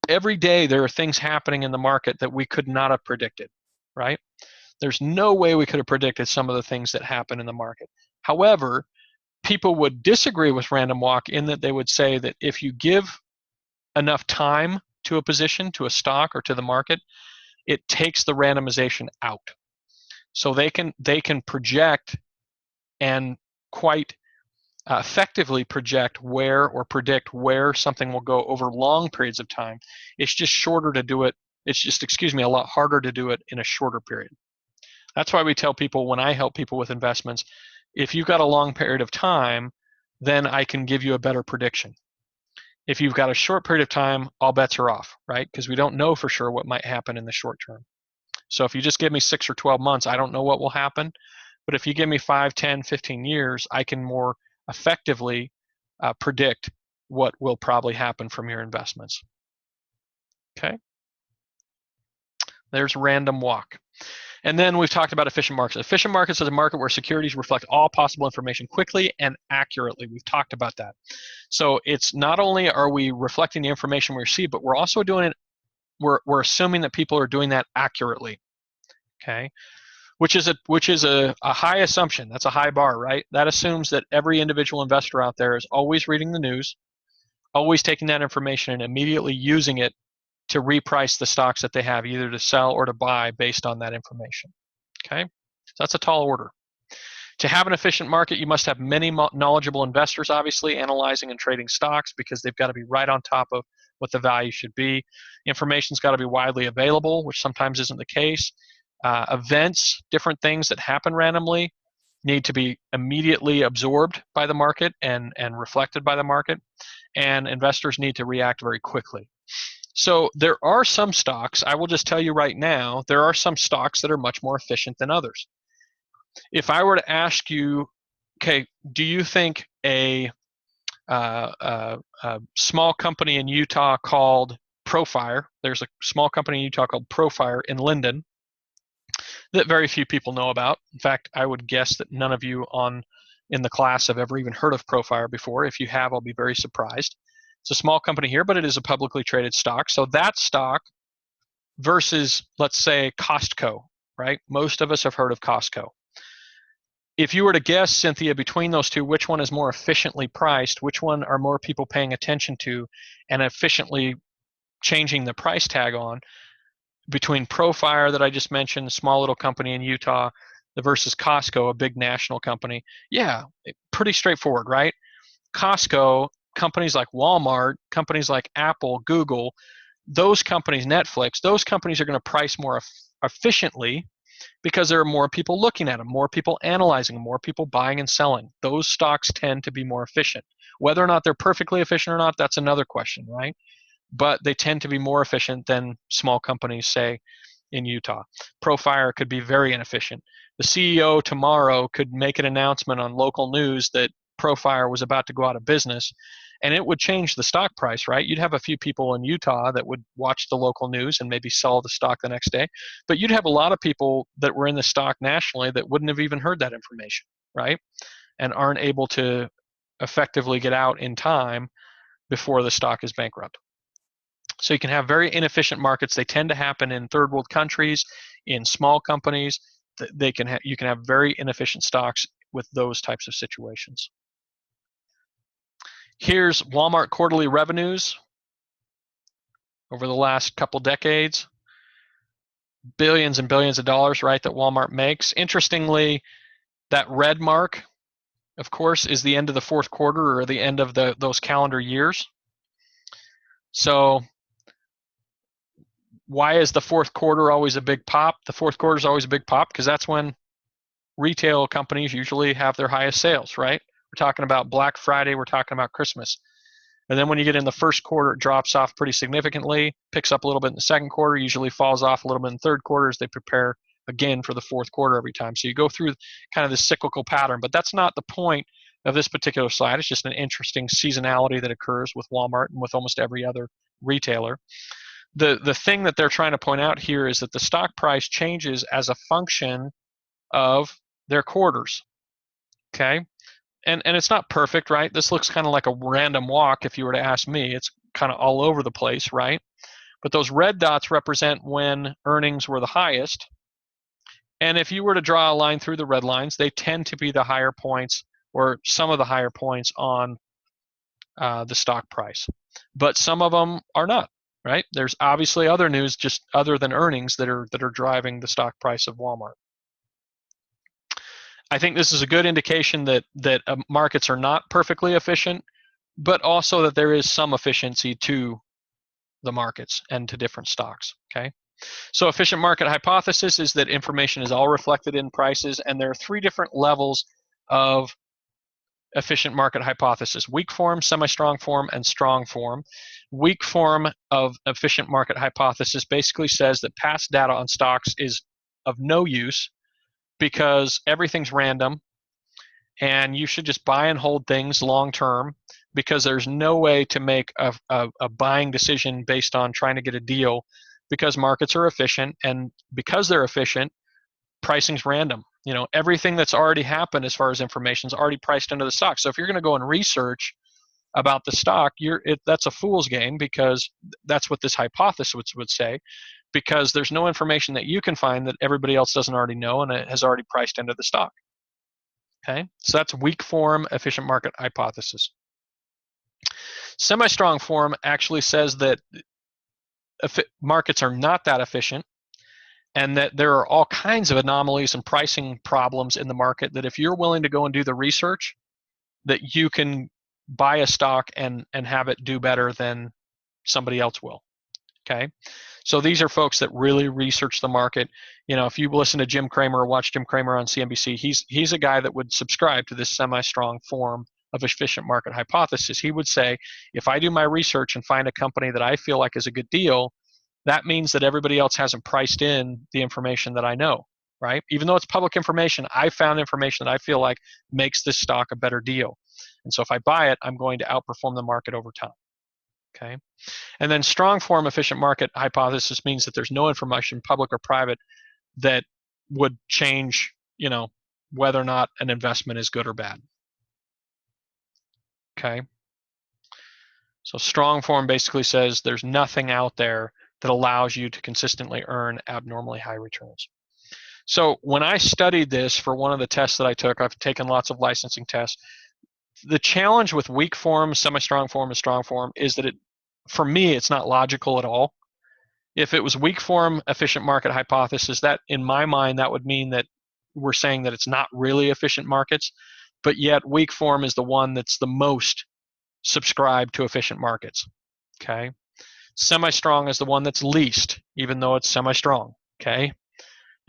Every day there are things happening in the market that we could not have predicted, right? There's no way we could have predicted some of the things that happen in the market. However, people would disagree with random walk in that they would say that if you give enough time to a position, to a stock, or to the market, it takes the randomization out. So they can project and quite effectively project where, or predict where something will go over long periods of time. It's just shorter to do it. It's just, a lot harder to do it in a shorter period. That's why we tell people, when I help people with investments, if you've got a long period of time, then I can give you a better prediction. If you've got a short period of time, all bets are off, right? Because we don't know for sure what might happen in the short term. So if you just give me 6 or 12 months, I don't know what will happen. But if you give me 5, 10, 15 years, I can more effectively predict what will probably happen from your investments. Okay? There's random walk. And then we've talked about efficient markets. Efficient markets is a market where securities reflect all possible information quickly and accurately. We've talked about that. So it's not only are we reflecting the information we receive, but we're also doing it, we're assuming that people are doing that accurately. Okay? Which is a high assumption. That's a high bar, right? That assumes that every individual investor out there is always reading the news, always taking that information and immediately using it to reprice the stocks that they have, either to sell or to buy based on that information. Okay, so that's a tall order. To have an efficient market, you must have many knowledgeable investors, obviously, analyzing and trading stocks, because they've got to be right on top of what the value should be. Information's got to be widely available, which sometimes isn't the case. Events, different things that happen randomly, need to be immediately absorbed by the market and reflected by the market, and investors need to react very quickly. So there are some stocks, I will just tell you right now, there are some stocks that are much more efficient than others. If I were to ask you, okay, do you think a small company in Utah called Profire, there's a small company in Utah called Profire in Linden that very few people know about. In fact, I would guess that none of you in the class have ever even heard of Profire before. If you have, I'll be very surprised. It's a small company here, but it is a publicly traded stock. So that stock versus, let's say, Costco, right? Most of us have heard of Costco. If you were to guess, Cynthia, between those two, which one is more efficiently priced, which one are more people paying attention to and efficiently changing the price tag on, between Profire that I just mentioned, a small little company in Utah, versus Costco, a big national company? Yeah, pretty straightforward, right? Costco, companies like Walmart, companies like Apple, Google, those companies, Netflix, those companies are going to price more efficiently because there are more people looking at them, more people analyzing them, more people buying and selling. Those stocks tend to be more efficient. Whether or not they're perfectly efficient or not, that's another question, right? But they tend to be more efficient than small companies, say, in Utah. Profire could be very inefficient. The CEO tomorrow could make an announcement on local news that Profire was about to go out of business, and it would change the stock price, right? You'd have a few people in Utah that would watch the local news and maybe sell the stock the next day, but you'd have a lot of people that were in the stock nationally that wouldn't have even heard that information, right? And aren't able to effectively get out in time before the stock is bankrupt. So you can have very inefficient markets. They tend to happen in third world countries, in small companies. You can have very inefficient stocks with those types of situations. Here's Walmart quarterly revenues over the last couple decades. Billions and billions of dollars, right, that Walmart makes. Interestingly, that red mark, of course, is the end of the fourth quarter or the end of those calendar years. So why is the fourth quarter always a big pop? The fourth quarter is always a big pop because that's when retail companies usually have their highest sales, right? We're talking about Black Friday, we're talking about Christmas. And then when you get in the first quarter, it drops off pretty significantly, picks up a little bit in the second quarter, usually falls off a little bit in the third quarter as they prepare again for the fourth quarter every time. So you go through kind of this cyclical pattern, but that's not the point of this particular slide. It's just an interesting seasonality that occurs with Walmart and with almost every other retailer. The thing that they're trying to point out here is that the stock price changes as a function of their quarters, okay? And it's not perfect, right? This looks kind of like a random walk if you were to ask me. It's kind of all over the place, right? But those red dots represent when earnings were the highest. And if you were to draw a line through the red lines, they tend to be the higher points or some of the higher points on the stock price. But some of them are not, right? There's obviously other news just other than earnings that are driving the stock price of Walmart. I think this is a good indication that markets are not perfectly efficient, but also that there is some efficiency to the markets and to different stocks, okay? So efficient market hypothesis is that information is all reflected in prices, and there are three different levels of efficient market hypothesis: weak form, semi-strong form, and strong form. Weak form of efficient market hypothesis basically says that past data on stocks is of no use because everything's random and you should just buy and hold things long term because there's no way to make a buying decision based on trying to get a deal because markets are efficient, and because they're efficient, pricing's random. You know, everything that's already happened as far as information is already priced into the stock. So if you're going to go and research about the stock, that's a fool's game because that's what this hypothesis would say, because there's no information that you can find that everybody else doesn't already know and it has already priced into the stock. Okay, so that's weak form efficient market hypothesis. Semi-strong form actually says that markets are not that efficient and that there are all kinds of anomalies and pricing problems in the market that if you're willing to go and do the research, that you can buy a stock and have it do better than somebody else will. Okay, so these are folks that really research the market. You know, if you listen to Jim Cramer or watch Jim Cramer on CNBC, he's a guy that would subscribe to this semi-strong form of efficient market hypothesis. He would say, if I do my research and find a company that I feel like is a good deal, that means that everybody else hasn't priced in the information that I know, right? Even though it's public information, I found information that I feel like makes this stock a better deal. And so if I buy it, I'm going to outperform the market over time. Okay. And then strong form efficient market hypothesis means that there's no information, public or private, that would change, you know, whether or not an investment is good or bad. Okay. So strong form basically says there's nothing out there that allows you to consistently earn abnormally high returns. So when I studied this for one of the tests that I took, I've taken lots of licensing tests. The challenge with weak form, semi-strong form, and strong form is that for me, it's not logical at all. If it was weak form efficient market hypothesis, that in my mind, that would mean that we're saying that it's not really efficient markets, but yet weak form is the one that's the most subscribed to efficient markets. Okay. Semi-strong is the one that's least, even though it's semi-strong. Okay.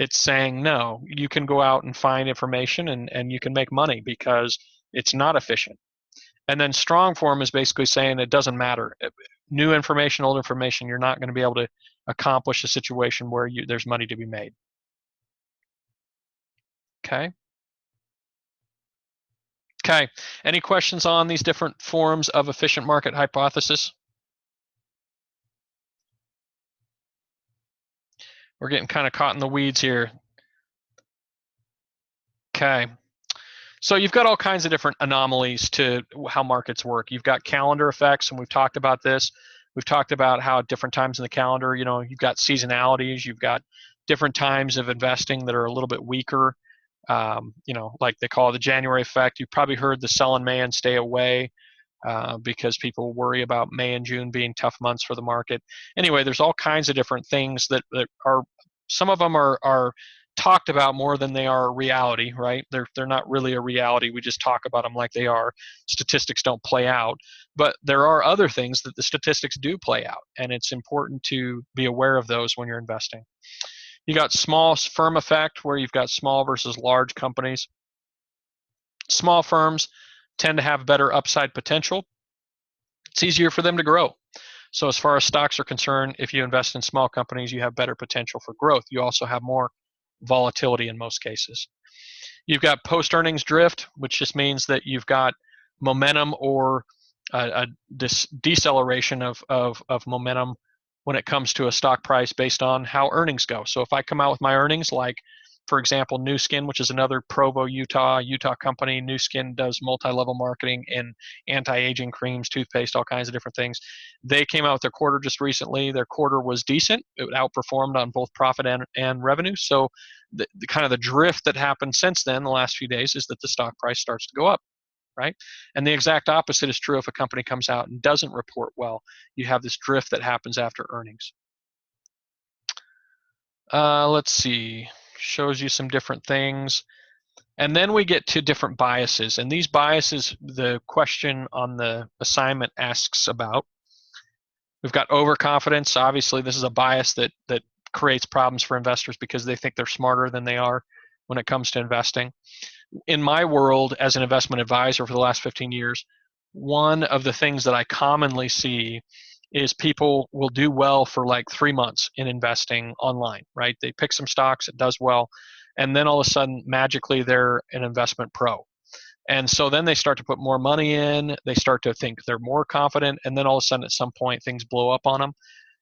It's saying, no, you can go out and find information and you can make money because it's not efficient. And then strong form is basically saying it doesn't matter. New information, old information, you're not going to be able to accomplish a situation where there's money to be made. Okay. Okay. Any questions on these different forms of efficient market hypothesis? We're getting kind of caught in the weeds here. Okay. So you've got all kinds of different anomalies to how markets work. You've got calendar effects, and we've talked about this. We've talked about how at different times in the calendar, you've got seasonalities, you've got different times of investing that are a little bit weaker. Like they call it the January effect. You've probably heard the sell in May and stay away because people worry about May and June being tough months for the market. Anyway, there's all kinds of different things that are, some of them are talked about more than they are reality, right? They're not really a reality. We just talk about them like they are. Statistics don't play out, but there are other things that the statistics do play out, and it's important to be aware of those when you're investing. You got small firm effect, where you've got small versus large companies. Small firms tend to have better upside potential. It's easier for them to grow. So as far as stocks are concerned, if you invest in small companies, you have better potential for growth. You also have more volatility in most cases. You've got post-earnings drift, which just means that you've got momentum or a deceleration of momentum when it comes to a stock price based on how earnings go. So if I come out with my earnings, like for example, Nu Skin, which is another Provo, Utah company. Nu Skin does multi-level marketing in anti-aging creams, toothpaste, all kinds of different things. They came out with their quarter just recently. Their quarter was decent. It outperformed on both profit and revenue. So the kind of the drift that happened since then, the last few days, is that the stock price starts to go up, right? And the exact opposite is true if a company comes out and doesn't report well. You have this drift that happens after earnings. Let's see. Shows you some different things. And then we get to different biases. And these biases, the question on the assignment asks about. We've got overconfidence. Obviously, this is a bias that creates problems for investors because they think they're smarter than they are when it comes to investing. In my world, as an investment advisor for the last 15 years, one of the things that I commonly see is people will do well for like 3 months in investing online, right? They pick some stocks, it does well, and then all of a sudden, magically, they're an investment pro. And so then they start to put more money in, they start to think they're more confident, and then all of a sudden, at some point, things blow up on them,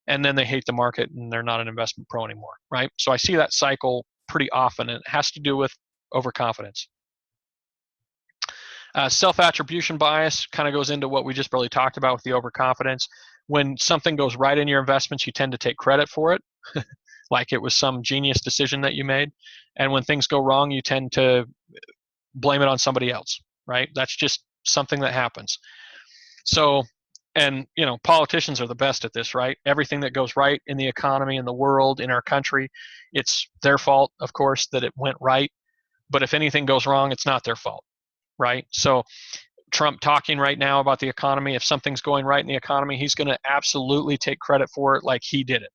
and then they hate the market and they're not an investment pro anymore, right? So I see that cycle pretty often, and it has to do with overconfidence. Self-attribution bias kind of goes into what we just barely talked about with the overconfidence. When something goes right in your investments, you tend to take credit for it, like it was some genius decision that you made. And when things go wrong, you tend to blame it on somebody else, right? That's just something that happens. So, and politicians are the best at this, right? Everything that goes right in the economy, in the world, in our country, it's their fault, of course, that it went right. But if anything goes wrong, it's not their fault, right? So Trump talking right now about the economy, if something's going right in the economy, he's going to absolutely take credit for it like he did it.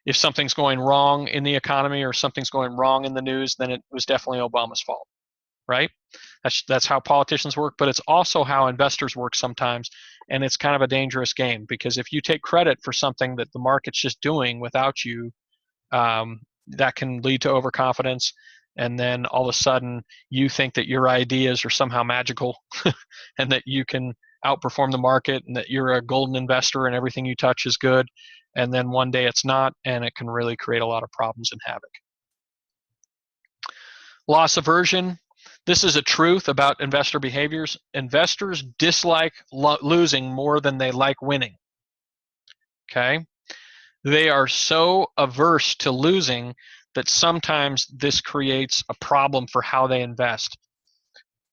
If something's going wrong in the economy or something's going wrong in the news, then it was definitely Obama's fault, right? That's how politicians work, but it's also how investors work sometimes, and it's kind of a dangerous game because if you take credit for something that the market's just doing without you, that can lead to overconfidence, and then all of a sudden you think that your ideas are somehow magical and that you can outperform the market and that you're a golden investor and everything you touch is good, and then one day it's not, and it can really create a lot of problems and havoc. Loss aversion. This is a truth about investor behaviors. Investors dislike losing more than they like winning. Okay? They are so averse to losing that sometimes this creates a problem for how they invest.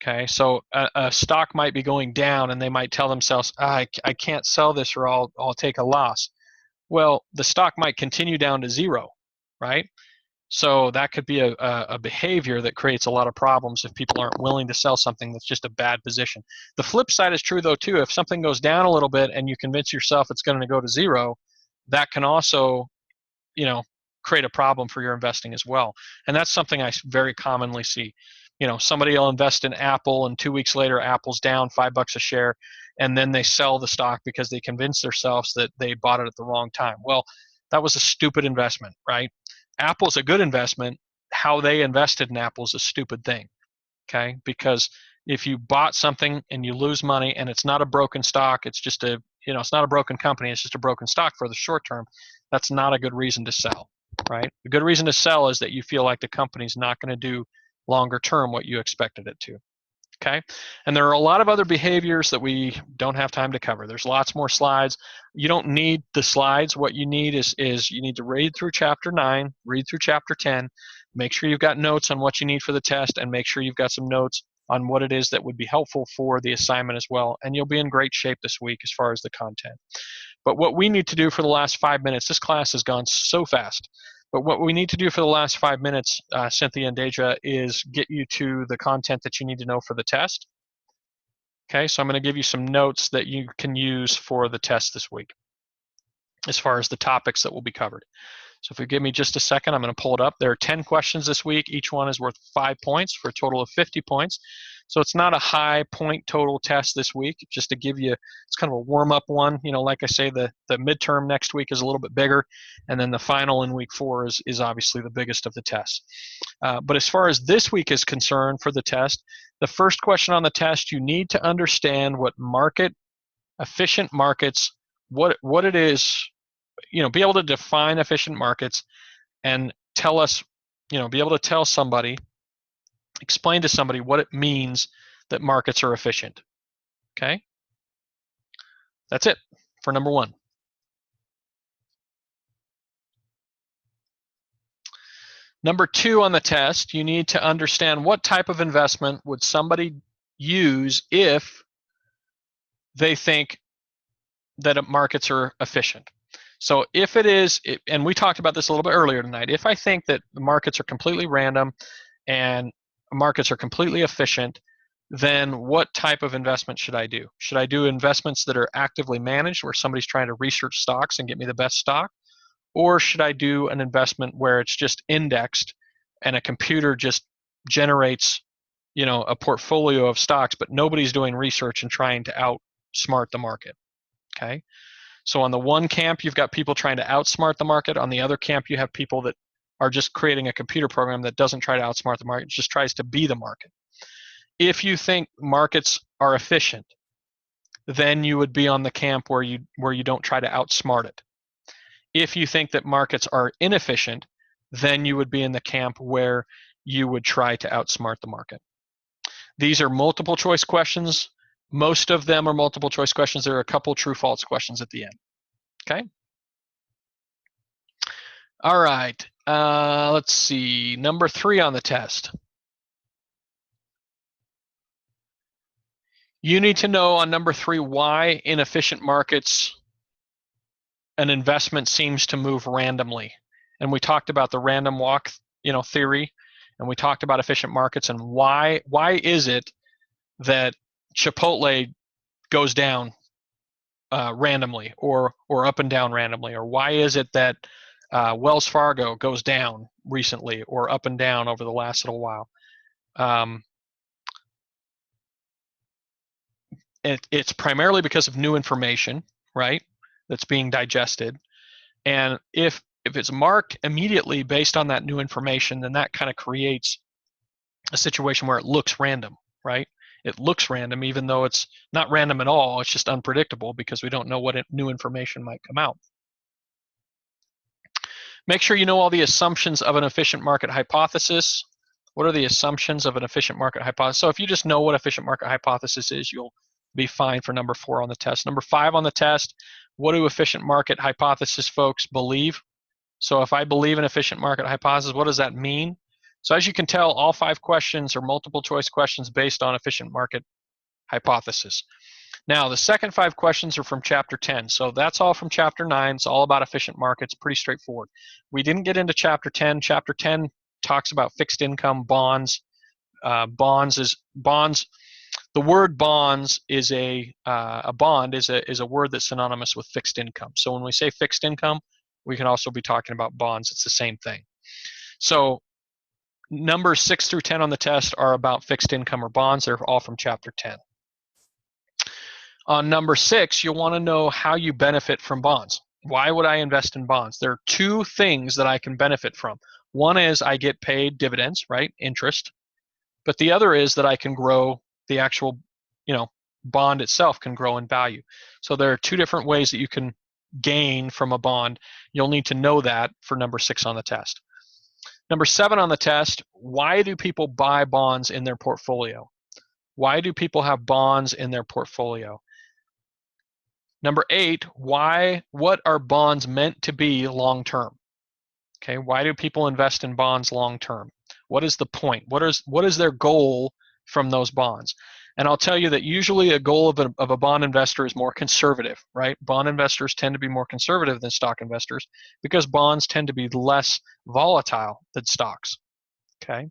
Okay, so a stock might be going down and they might tell themselves, I can't sell this or I'll take a loss. Well, the stock might continue down to zero, right? So that could be a behavior that creates a lot of problems if people aren't willing to sell something that's just a bad position. The flip side is true though too. If something goes down a little bit and you convince yourself it's going to go to zero, that can also, create a problem for your investing as well. And that's something I very commonly see. Somebody will invest in Apple, and 2 weeks later, Apple's down $5 a share, and then they sell the stock because they convince themselves that they bought it at the wrong time. Well, that was a stupid investment, right? Apple's a good investment. How they invested in Apple is a stupid thing, okay? Because if you bought something and you lose money and it's not a broken stock, it's just it's not a broken company, it's just a broken stock for the short term, that's not a good reason to sell, right? A good reason to sell is that you feel like the company's not going to do longer term what you expected it to. Okay, and there are a lot of other behaviors that we don't have time to cover. There's lots more slides. You don't need the slides. What you need is you need to read through chapter 9, read through chapter 10, make sure you've got notes on what you need for the test, and make sure you've got some notes on what it is that would be helpful for the assignment as well. And you'll be in great shape this week as far as the content. But what we need to do for the last 5 minutes, this class has gone so fast. But what we need to do for the last 5 minutes, Cynthia and Deja, is get you to the content that you need to know for the test. Okay, so I'm going to give you some notes that you can use for the test this week as far as the topics that will be covered. So if you give me just a second, I'm going to pull it up. There are 10 questions this week. Each one is worth 5 points for a total of 50 points. So it's not a high point total test this week, just to give you, it's kind of a warm-up one. Like I say, the midterm next week is a little bit bigger, and then the final in week 4 is obviously the biggest of the tests. But as far as this week is concerned for the test, the first question on the test, you need to understand what efficient markets, what it is, be able to define efficient markets and tell us, be able to tell somebody, explain to somebody what it means that markets are efficient. Okay? That's it for number 1. Number 2 on the test, you need to understand what type of investment would somebody use if they think that markets are efficient. So if it is, and we talked about this a little bit earlier tonight, if I think that the markets are completely random and markets are completely efficient, then what type of investment should I do? Should I do investments that are actively managed, where somebody's trying to research stocks and get me the best stock? Or should I do an investment where it's just indexed and a computer just generates, a portfolio of stocks, but nobody's doing research and trying to outsmart the market? Okay. So on the one camp, you've got people trying to outsmart the market. On the other camp, you have people that are just creating a computer program that doesn't try to outsmart the market, just tries to be the market. If you think markets are efficient, then you would be on the camp where you don't try to outsmart it. If you think that markets are inefficient, then you would be in the camp where you would try to outsmart the market. These are multiple choice questions. Most of them are multiple choice questions. There are a couple true-false questions at the end. Okay? All right. Let's see. Number 3 on the test. You need to know on number 3 why in efficient markets an investment seems to move randomly. And we talked about the random walk, theory, and we talked about efficient markets and why is it that Chipotle goes down randomly or up and down randomly, or why is it that Wells Fargo goes down recently or up and down over the last little while? It's primarily because of new information, right, that's being digested. And if it's marked immediately based on that new information, then that kind of creates a situation where it looks random, right? It looks random even though it's not random at all. It's just unpredictable because we don't know what new information might come out. Make sure you know all the assumptions of an efficient market hypothesis. What are the assumptions of an efficient market hypothesis? So if you just know what efficient market hypothesis is, you'll be fine for number 4 on the test. Number 5 on the test, what do efficient market hypothesis folks believe? So if I believe in efficient market hypothesis, what does that mean? So as you can tell, all 5 questions are multiple choice questions based on efficient market hypothesis. Now, the second 5 questions are from chapter 10. So that's all from chapter 9. It's all about efficient markets, pretty straightforward. We didn't get into chapter 10. Chapter 10 talks about fixed income, bonds. Bonds. The word bonds is a bond is a word that's synonymous with fixed income. So when we say fixed income, We can also be talking about bonds. It's the same thing. So numbers 6 through 10 on the test are about fixed income or bonds. They're all from chapter 10. On number 6, you'll want to know how you benefit from bonds. Why would I invest in bonds? There are two things that I can benefit from. One is I get paid dividends, right? Interest. But the other is that I can grow the actual, bond itself can grow in value. So there are two different ways that you can gain from a bond. You'll need to know that for number 6 on the test. Number 7 on the test, why do people buy bonds in their portfolio? Why do people have bonds in their portfolio? Number 8, what are bonds meant to be long term? Okay, why do people invest in bonds long term? What is the point? What is their goal from those bonds? And I'll tell you that usually a goal of a bond investor is more conservative, right? Bond investors tend to be more conservative than stock investors because bonds tend to be less volatile than stocks, okay?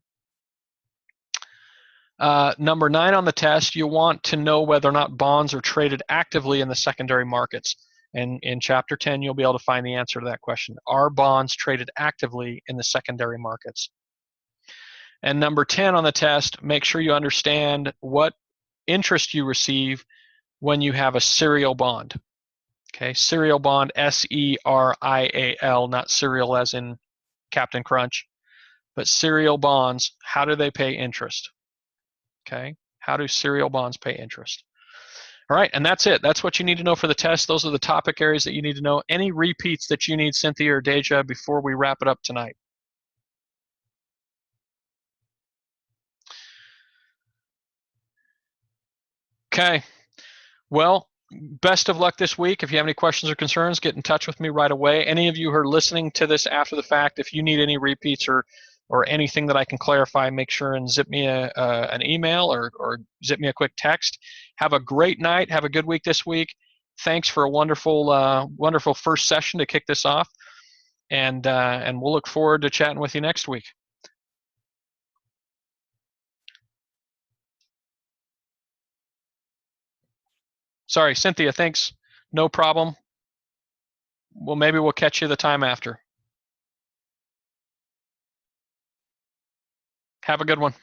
Number 9 on the test, you want to know whether or not bonds are traded actively in the secondary markets. And in chapter 10, you'll be able to find the answer to that question. Are bonds traded actively in the secondary markets? And number 10 on the test, make sure you understand what interest you receive when you have a serial bond. Okay, serial bond, S-E-R-I-A-L, not cereal as in Captain Crunch, but serial bonds, how do they pay interest? Okay, how do serial bonds pay interest? All right, and that's it. That's what you need to know for the test. Those are the topic areas that you need to know. Any repeats that you need, Cynthia or Deja, before we wrap it up tonight? Okay, well, best of luck this week. If you have any questions or concerns, get in touch with me right away. Any of you who are listening to this after the fact, if you need any repeats or anything that I can clarify, make sure and zip me an email or zip me a quick text. Have a great night. Have a good week this week. Thanks for a wonderful first session to kick this off, and we'll look forward to chatting with you next week. Sorry, Cynthia, thanks. No problem. Well, maybe we'll catch you the time after. Have a good one.